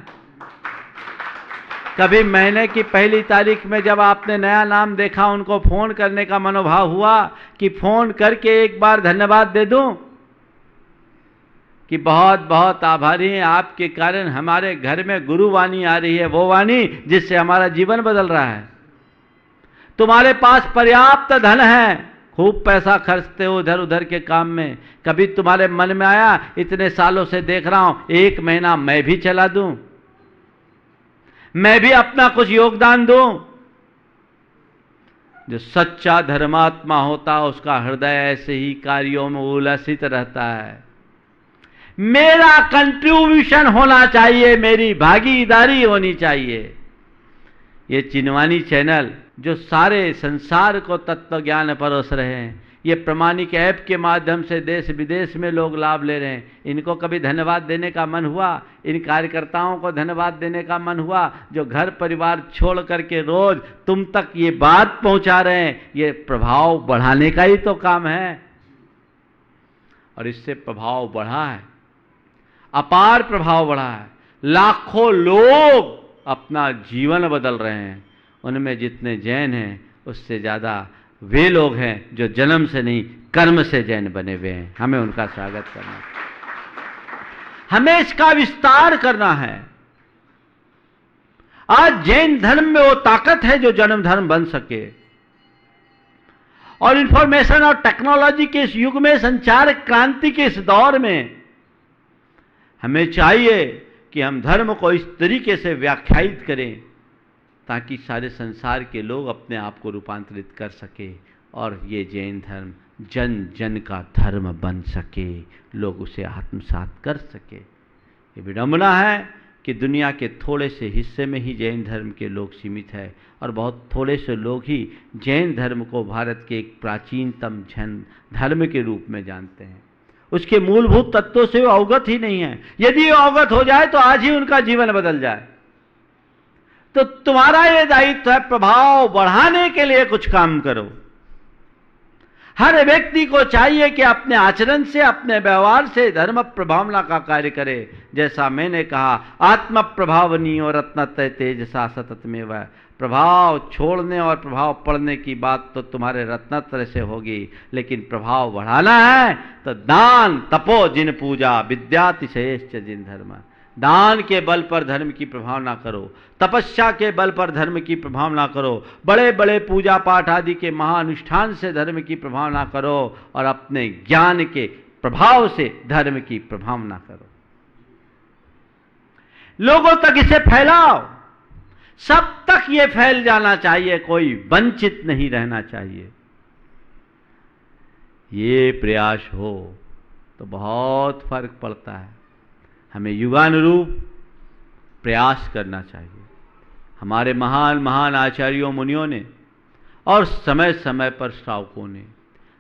कभी महीने की पहली तारीख में जब आपने नया नाम देखा, उनको फोन करने का मनोभाव हुआ कि फोन करके एक बार धन्यवाद दे दूं कि बहुत बहुत आभारी हैं, आपके कारण हमारे घर में गुरु वाणी आ रही है, वो वाणी जिससे हमारा जीवन बदल रहा है। तुम्हारे पास पर्याप्त धन है, खूब पैसा खर्चते हो इधर उधर के काम में। कभी तुम्हारे मन में आया इतने सालों से देख रहा हूं, एक महीना मैं भी चला दूं, मैं भी अपना कुछ योगदान दूं? जो सच्चा धर्मात्मा होता है उसका हृदय ऐसे ही कार्यों में उलसित रहता है। मेरा कंट्रीब्यूशन होना चाहिए, मेरी भागीदारी होनी चाहिए। ये चिनवानी चैनल जो सारे संसार को तत्व ज्ञान परोस रहे हैं, ये प्रमाणिक ऐप के माध्यम से देश विदेश में लोग लाभ ले रहे हैं, इनको कभी धन्यवाद देने का मन हुआ? इन कार्यकर्ताओं को धन्यवाद देने का मन हुआ जो घर परिवार छोड़ करके रोज तुम तक ये बात पहुंचा रहे हैं? ये प्रभाव बढ़ाने का ही तो काम है, और इससे प्रभाव बढ़ा है, अपार प्रभाव बढ़ा है। लाखों लोग अपना जीवन बदल रहे हैं। उनमें जितने जैन हैं उससे ज़्यादा वे लोग हैं जो जन्म से नहीं कर्म से जैन बने हुए हैं। हमें उनका स्वागत करना है, हमें इसका विस्तार करना है। आज जैन धर्म में वो ताकत है जो जन्म धर्म बन सके, और इंफॉर्मेशन और टेक्नोलॉजी के इस युग में, संचार क्रांति के इस दौर में हमें चाहिए कि हम धर्म को इस तरीके से व्याख्यायित करें ताकि सारे संसार के लोग अपने आप को रूपांतरित कर सके और ये जैन धर्म जन जन का धर्म बन सके, लोग उसे आत्मसात कर सके। ये विडंबना है कि दुनिया के थोड़े से हिस्से में ही जैन धर्म के लोग सीमित है और बहुत थोड़े से लोग ही जैन धर्म को भारत के एक प्राचीनतम जैन धर्म के रूप में जानते हैं। उसके मूलभूत तत्वों से वो अवगत ही नहीं है। यदि वो अवगत हो जाए तो आज ही उनका जीवन बदल जाए। तो तुम्हारा ये दायित्व है, प्रभाव बढ़ाने के लिए कुछ काम करो। हर व्यक्ति को चाहिए कि अपने आचरण से, अपने व्यवहार से धर्म प्रभावना का कार्य करे। जैसा मैंने कहा, आत्म प्रभावनी और रत्नतय तेजसा सतत में वह प्रभाव छोड़ने और प्रभाव पड़ने की बात तो तुम्हारे रत्नत्रय से होगी, लेकिन प्रभाव बढ़ाना है तो दान तपो जिन पूजा विद्यातिशयश्च जिन धर्म। दान के बल पर धर्म की प्रभावना करो, तपस्या के बल पर धर्म की प्रभावना करो, बड़े बड़े पूजा पाठ आदि के महानुष्ठान से धर्म की प्रभावना करो और अपने ज्ञान के प्रभाव से धर्म की प्रभावना करो। लोगों तक इसे फैलाओ, सब तक ये फैल जाना चाहिए, कोई वंचित नहीं रहना चाहिए। ये प्रयास हो तो बहुत फर्क पड़ता है। हमें युगानुरूप प्रयास करना चाहिए। हमारे महान महान आचार्यों मुनियों ने और समय समय पर श्रावकों ने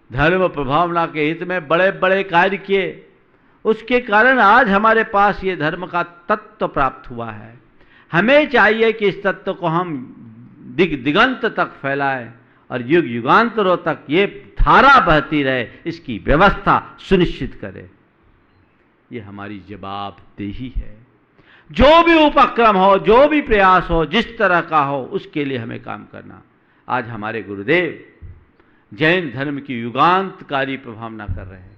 धर्म प्रभावना के हित में बड़े बड़े कार्य किए। उसके कारण आज हमारे पास ये धर्म का तत्व प्राप्त हुआ है। हमें चाहिए कि इस तत्व को हम दिगंत तक फैलाएं और युग युगांतरों तक ये धारा बहती रहे, इसकी व्यवस्था सुनिश्चित करें। ये हमारी जवाबदेही है। जो भी उपक्रम हो, जो भी प्रयास हो, जिस तरह का हो, उसके लिए हमें काम करना। आज हमारे गुरुदेव जैन धर्म की युगांतकारी प्रभावना कर रहे हैं।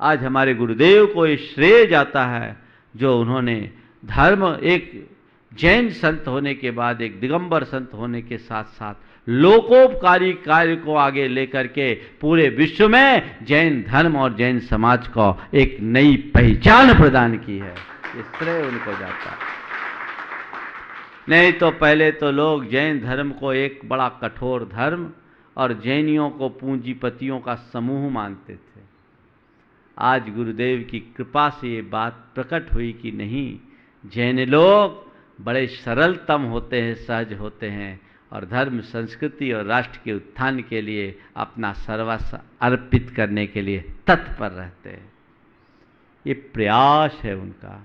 आज हमारे गुरुदेव को ये श्रेय जाता है जो उन्होंने धर्म, एक जैन संत होने के बाद एक दिगंबर संत होने के साथ साथ लोकोपकारी कार्य को आगे लेकर के पूरे विश्व में जैन धर्म और जैन समाज को एक नई पहचान प्रदान की है। ये श्रेय उनको जाता है। नहीं तो पहले तो लोग जैन धर्म को एक बड़ा कठोर धर्म और जैनियों को पूंजीपतियों का समूह मानते थे। आज गुरुदेव की कृपा से ये बात प्रकट हुई कि नहीं, जैन लोग बड़े सरलतम होते हैं, सहज होते हैं और धर्म, संस्कृति और राष्ट्र के उत्थान के लिए अपना सर्वस्व अर्पित करने के लिए तत्पर रहते हैं। ये प्रयास है उनका।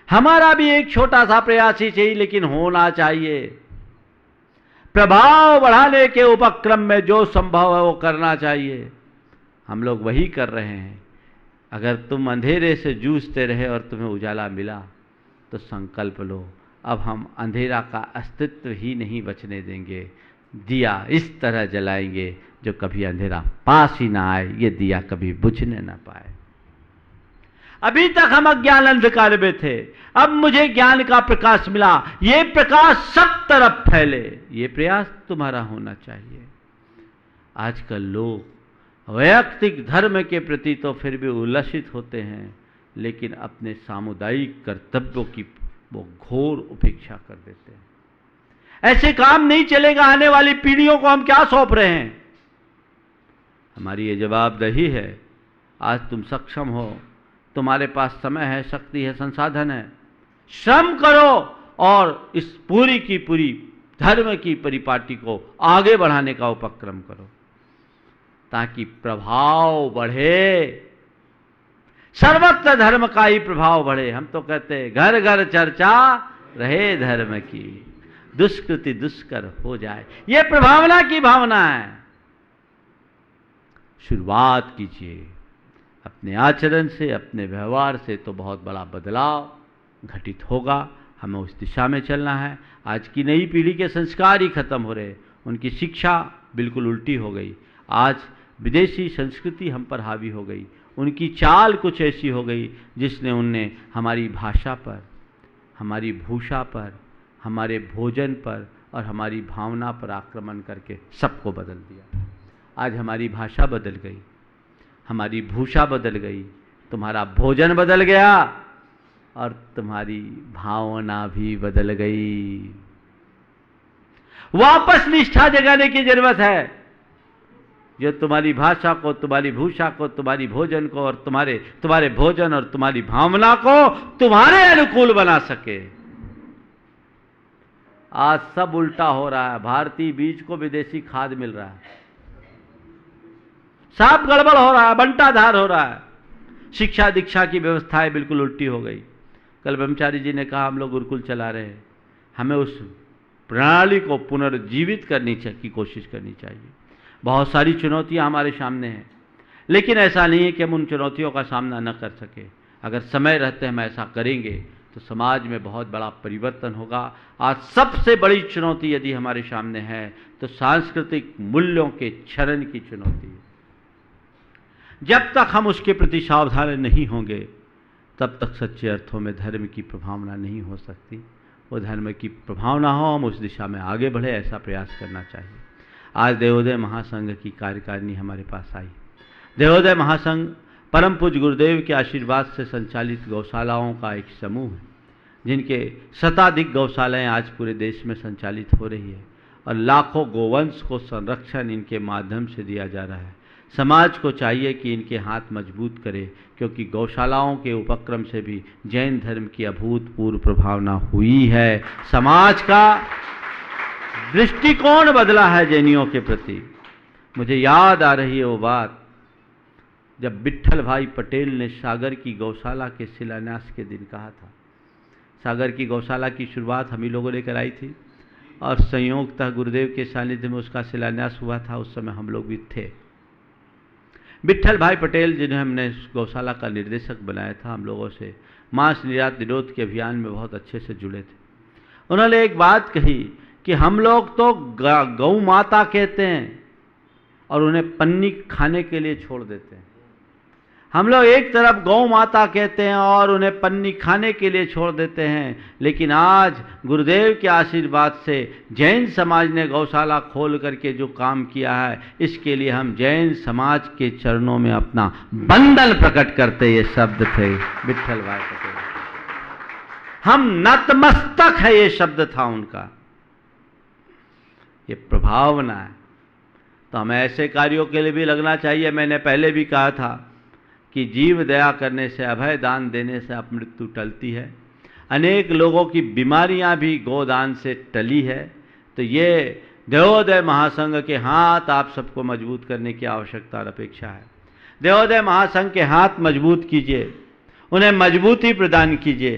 हमारा भी एक छोटा सा प्रयास ही चाहिए, लेकिन होना चाहिए। प्रभाव बढ़ाने के उपक्रम में जो संभव है वो करना चाहिए। हम लोग वही कर रहे हैं। अगर तुम अंधेरे से जूझते रहे और तुम्हें उजाला मिला तो संकल्प लो, अब हम अंधेरा का अस्तित्व ही नहीं बचने देंगे। दिया इस तरह जलाएंगे जो कभी अंधेरा पास ही ना आए, ये दिया कभी बुझने ना पाए। अभी तक हम अज्ञान अंधकार में थे, अब मुझे ज्ञान का प्रकाश मिला, ये प्रकाश सब तरफ फैले, ये प्रयास तुम्हारा होना चाहिए। आजकल लोग वैयक्तिक धर्म के प्रति तो फिर भी उल्लसित होते हैं, लेकिन अपने सामुदायिक कर्तव्यों की वो घोर उपेक्षा कर देते हैं। ऐसे काम नहीं चलेगा। आने वाली पीढ़ियों को हम क्या सौंप रहे हैं? हमारी ये जवाबदेही है। आज तुम सक्षम हो, तुम्हारे पास समय है, शक्ति है, संसाधन है, श्रम करो और इस पूरी की पूरी धर्म की परिपाटी को आगे बढ़ाने का उपक्रम करो ताकि प्रभाव बढ़े, सर्वत्र धर्म का ही प्रभाव बढ़े। हम तो कहते हैं घर घर चर्चा रहे धर्म की, दुष्कृति दुष्कर हो जाए। ये प्रभावना की भावना है। शुरुआत कीजिए अपने आचरण से, अपने व्यवहार से, तो बहुत बड़ा बदलाव घटित होगा। हमें उस दिशा में चलना है। आज की नई पीढ़ी के संस्कार ही खत्म हो रहे, उनकी शिक्षा बिल्कुल उल्टी हो गई। आज विदेशी संस्कृति हम पर हावी हो गई, उनकी चाल कुछ ऐसी हो गई जिसने उनने हमारी भाषा पर, हमारी भूषा पर, हमारे भोजन पर और हमारी भावना पर आक्रमण करके सबको बदल दिया। आज हमारी भाषा बदल गई, हमारी भूषा बदल गई, तुम्हारा भोजन बदल गया और तुम्हारी भावना भी बदल गई। वापस निष्ठा जगाने की जरूरत है, जो तुम्हारी भाषा को, तुम्हारी भूषा को, तुम्हारी भोजन को और तुम्हारे भोजन और तुम्हारी भावना को तुम्हारे अनुकूल बना सके। आज सब उल्टा हो रहा है, भारतीय बीज को विदेशी खाद मिल रहा है, सब गड़बड़ हो रहा है, बंटाधार हो रहा है। शिक्षा दीक्षा की व्यवस्थाएं बिल्कुल उल्टी हो गई। कल ब्रह्मचारी जी ने कहा हम लोग गुरुकुल चला रहे हैं, हमें उस प्रणाली को पुनर्जीवित करने की कोशिश करनी चाहिए। बहुत सारी चुनौतियां हमारे सामने हैं, लेकिन ऐसा नहीं है कि हम उन चुनौतियों का सामना न कर सके। अगर समय रहते हम ऐसा करेंगे तो समाज में बहुत बड़ा परिवर्तन होगा। आज सबसे बड़ी चुनौती यदि हमारे सामने है तो सांस्कृतिक मूल्यों के क्षरण की चुनौती है। जब तक हम उसके प्रति सावधान नहीं होंगे तब तक सच्चे अर्थों में धर्म की प्रभावना नहीं हो सकती। वो धर्म की प्रभावना हो, हम उस दिशा में आगे बढ़े, ऐसा प्रयास करना चाहिए। आज देवोदय महासंघ की कार्यकारिणी हमारे पास आई। देवोदय महासंघ परम पूज्य गुरुदेव के आशीर्वाद से संचालित गौशालाओं का एक समूह है, जिनके शताधिक गौशालाएं आज पूरे देश में संचालित हो रही है और लाखों गोवंश को संरक्षण इनके माध्यम से दिया जा रहा है। समाज को चाहिए कि इनके हाथ मजबूत करे, क्योंकि गौशालाओं के उपक्रम से भी जैन धर्म की अभूतपूर्व प्रभावना हुई है। समाज का दृष्टिकोण बदला है जैनियों के प्रति। मुझे याद आ रही है वो बात जब विट्ठल भाई पटेल ने सागर की गौशाला के शिलान्यास के दिन कहा था। सागर की गौशाला की शुरुआत हम ही लोगों ने कराई थी और संयोगतः गुरुदेव के सानिध्य में उसका शिलान्यास हुआ था। उस समय हम लोग भी थे। विट्ठल भाई पटेल जिन्हें हमने गौशाला का निर्देशक बनाया था, हम लोगों से मांस निर्यात निरोध के अभियान में बहुत अच्छे से जुड़े थे। उन्होंने एक बात कही कि हम लोग तो गौ माता कहते हैं और उन्हें पन्नी खाने के लिए छोड़ देते हैं। हम लोग एक तरफ गौ माता कहते हैं और उन्हें पन्नी खाने के लिए छोड़ देते हैं, लेकिन आज गुरुदेव के आशीर्वाद से जैन समाज ने गौशाला खोल करके जो काम किया है, इसके लिए हम जैन समाज के चरणों में अपना बंधन प्रकट करते। ये शब्द थे विट्ठल भाई पटेल। हम नतमस्तक है, ये शब्द था उनका। ये प्रभावना है। तो हमें ऐसे कार्यों के लिए भी लगना चाहिए। मैंने पहले भी कहा था कि जीव दया करने से, अभय दान देने से अब मृत्यु टलती है। अनेक लोगों की बीमारियां भी गोदान से टली है। तो ये देवोदय महासंघ के हाथ आप सबको मजबूत करने की आवश्यकता और अपेक्षा है। देवोदय महासंघ के हाथ मजबूत कीजिए, उन्हें मजबूती प्रदान कीजिए,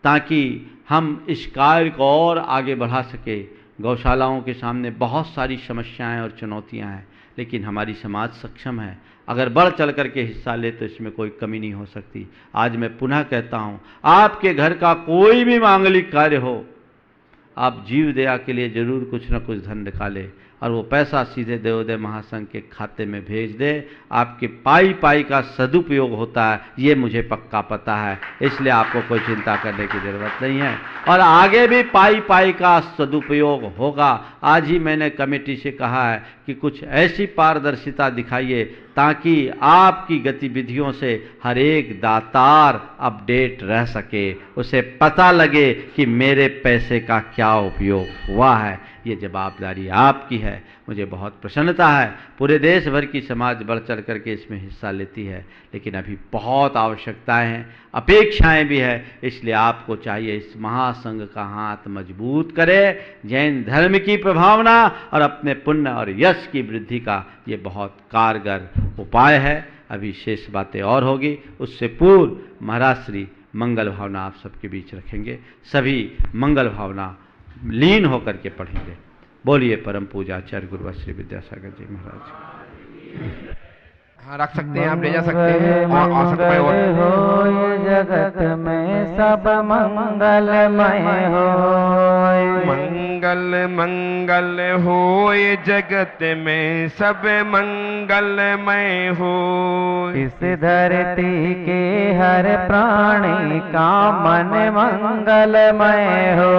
ताकि हम इस कार्य को और आगे बढ़ा सके। गौशालाओं के सामने बहुत सारी समस्याएं और चुनौतियां हैं, लेकिन हमारी समाज सक्षम है। अगर बढ़ चढ़ करके हिस्सा ले तो इसमें कोई कमी नहीं हो सकती। आज मैं पुनः कहता हूं, आपके घर का कोई भी मांगलिक कार्य हो, आप जीव दया के लिए जरूर कुछ न कुछ धन निकालें और वो पैसा सीधे देवोदय महासंघ के खाते में भेज दे। आपके पाई पाई का सदुपयोग होता है, ये मुझे पक्का पता है, इसलिए आपको कोई चिंता करने की ज़रूरत नहीं है और आगे भी पाई पाई का सदुपयोग होगा। आज ही मैंने कमेटी से कहा है कि कुछ ऐसी पारदर्शिता दिखाइए ताकि आपकी गतिविधियों से हर एक दातार अपडेट रह सके, उसे पता लगे कि मेरे पैसे का क्या उपयोग हुआ है। ये जवाबदारी आपकी है। मुझे बहुत प्रसन्नता है, पूरे देश भर की समाज बढ़ चढ़ करके इसमें हिस्सा लेती है, लेकिन अभी बहुत आवश्यकताएं हैं, अपेक्षाएं भी है। इसलिए आपको चाहिए इस महासंघ का हाथ मजबूत करे, जैन धर्म की प्रभावना और अपने पुण्य और यश की वृद्धि का ये बहुत कारगर उपाय है। अभी शेष बातें और होगी, उससे पूर्व महाराज श्री मंगल भावना आप सबके बीच रखेंगे। सभी मंगल भावना लीन होकर के पढ़ेंगे। बोलिए परम पूजाचार्य गुरुवर श्री विद्यासागर जी महाराज। हाँ, रख सकते हैं, आप ले जा सकते हैं। और समय हो जगत में सब मंगलमय हो, मंगल मंगल होए जगत में सब मंगलमय हो। इस धरती के हर प्राणी का मन मंगलमय हो।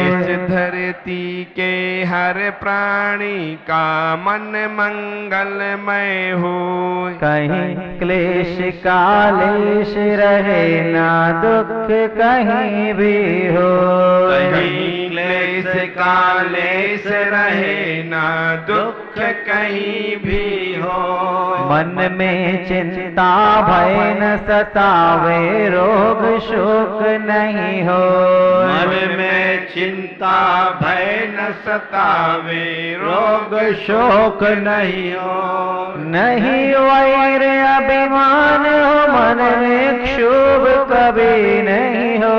इस धरती के हर प्राणी का मन मंगलमय हो। कहीं क्लेश कालेश रहे ना दुख कहीं भी हो। कहीं क्लेश कालेश रहे ना दुख कहीं भी हो। मन में चिंता भय न सतावे रोग शोक नहीं हो। मन में चिंता भय न सतावे रोग शोक नहीं हो। नहीं वैर अभिमान हो मन में क्षोभ कभी नहीं हो।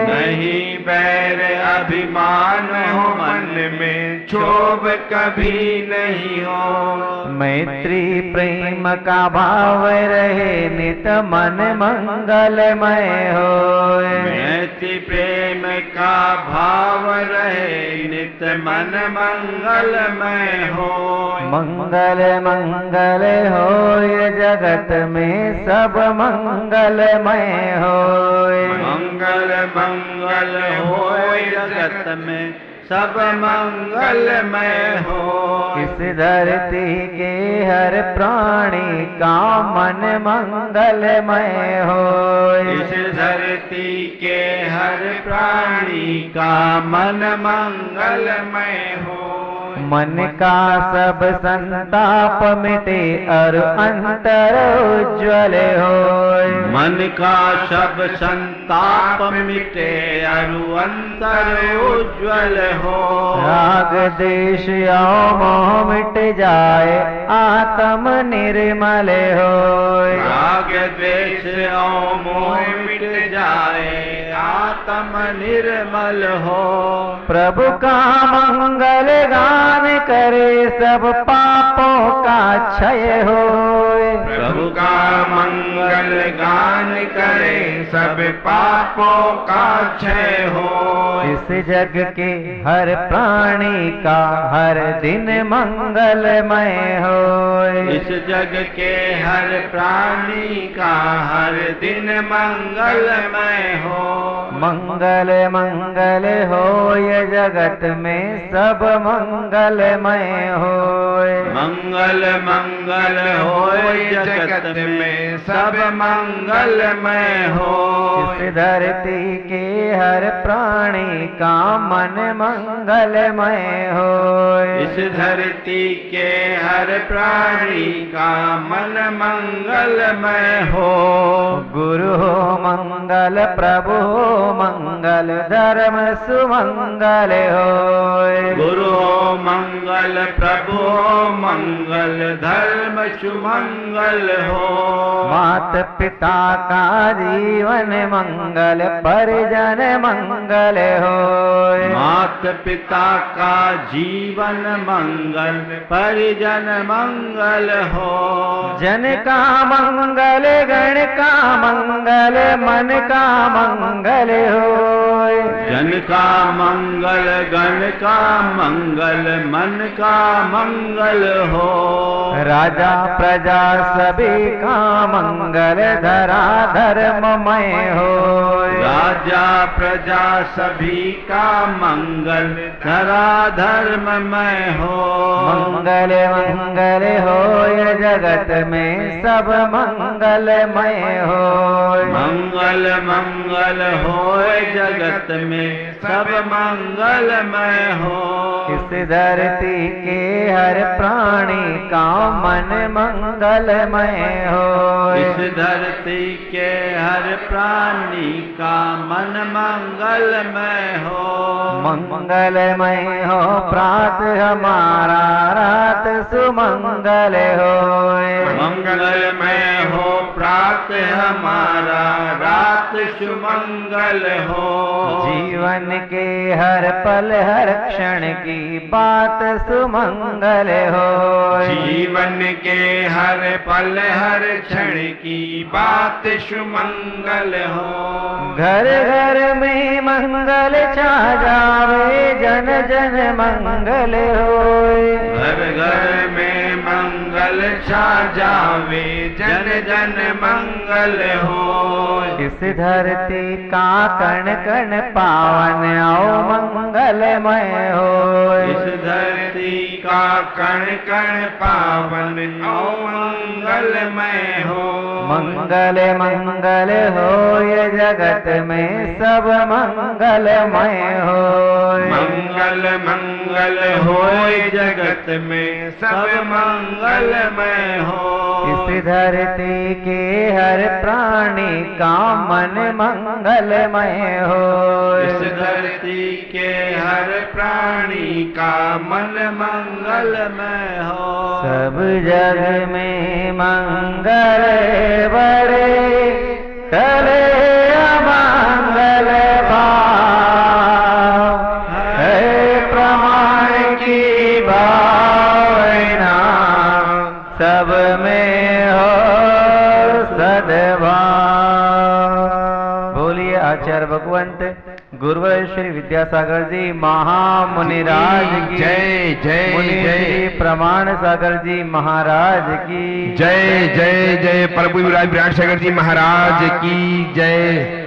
नहीं बैर अभिमान हो मन में क्षोभ कभी नहीं हो। मैत्री प्रेम का भाव रहे नित मन मंगलमय हो। मैत्री प्रेम का भाव रहे नित मन मंगलमय हो। मंगल मंगल हो ये जगत में सब मंगलमय हो। मंगल मंगल हो जगत में सब मंगलमय हो। इस धरती के हर प्राणी का मन मंगलमय हो। इस धरती के हर प्राणी का मन मंगलमय हो। मन का सब संताप मिटे और अंतर उज्ज्वल हो। मन का सब संताप मिटे अरु अंतर उज्ज्वल हो। राग देश और मोह मिट जाए आत्म निर्मल हो। राग द्वेष और मोह मिट जाए आत्म निर्मल हो। प्रभु का मंगल गान करे सब पापों का क्षय हो। प्रभु का मंगल गान करे सब पापों का क्षय हो। इस जग के हर प्राणी का हर दिन मंगलमय हो। इस जग के हर प्राणी का हर दिन मंगलमय हो। मंगल मंगल हो ये जगत में सब मंगलमय हो। मंगल मंगल हो जगत में सब मंगलमय हो। इस धरती के हर प्राणी का मन मंगलमय हो। इस धरती के हर प्राणी का मन मंगलमय हो। गुरु हो मंगल प्रभु हो मंगल धर्म सुमंगल हो। गुरु हो मंगल प्रभु हो मंगल धर्म सुमंगल हो। मात पिता का जीवन मंगल परिजन मंगल हो। मात पिता का जीवन मंगल परिजन मंगल हो। जन का मंगल गण का मंगल मन का मंगल हो। जन का मंगल गण का मंगल मन का मंगल हो। राजा प्रजा सभी का मंगल धरा धर्ममय हो। राजा प्रजा सभी का मंगल धरा धर्ममय हो। मंगल मंगल हो ये जगत में सब मंगलमय हो। मंगल मंगल हो जगत में सब मंगलमय हो। इस धरती के हर प्राणी का मन मंगलमय हो। इस धरती के हर प्राणी का मन मंगलमय हो। मंगलमय हो प्रात हमारा रात सुमंगल हो। मंगलमय हो प्रात हमारा रात सुमंगल हो। जीवन के हर पल हर क्षण की बात सुमंगल हो। जीवन के हर पल हर क्षण की बात सुमंगल हो। घर घर में मंगल छा जावे जन जन मंगल हो। घर घर में मंगल मंगल छा जावे, जन जन मंगल हो। इस धरती का कण कण पावन औ मंगलमय हो। इस धरती का कण कण पावन औ मंगलमय हो। मंगल मंगल हो ये जगत में सब मंगलमय हो। मंगल मंगल होए जगत में सब मंगलमय हो। इस धरती के हर प्राणी का मन मंगलमय हो। इस धरती के हर प्राणी का मन मंगलमय हो। सब जग में मंगल बड़े टले अमंगल भाव है। प्रमाण की भावना सब में हो सद्भाव। बोलिए आचार्य भगवंत गुरुवर श्री विद्यासागर जी महामुनिराज की जय जय मुनि जय। श्री प्रमाण सागर जी महाराज की जय जय जय। प्रभु विराट सागर जी महाराज की जय।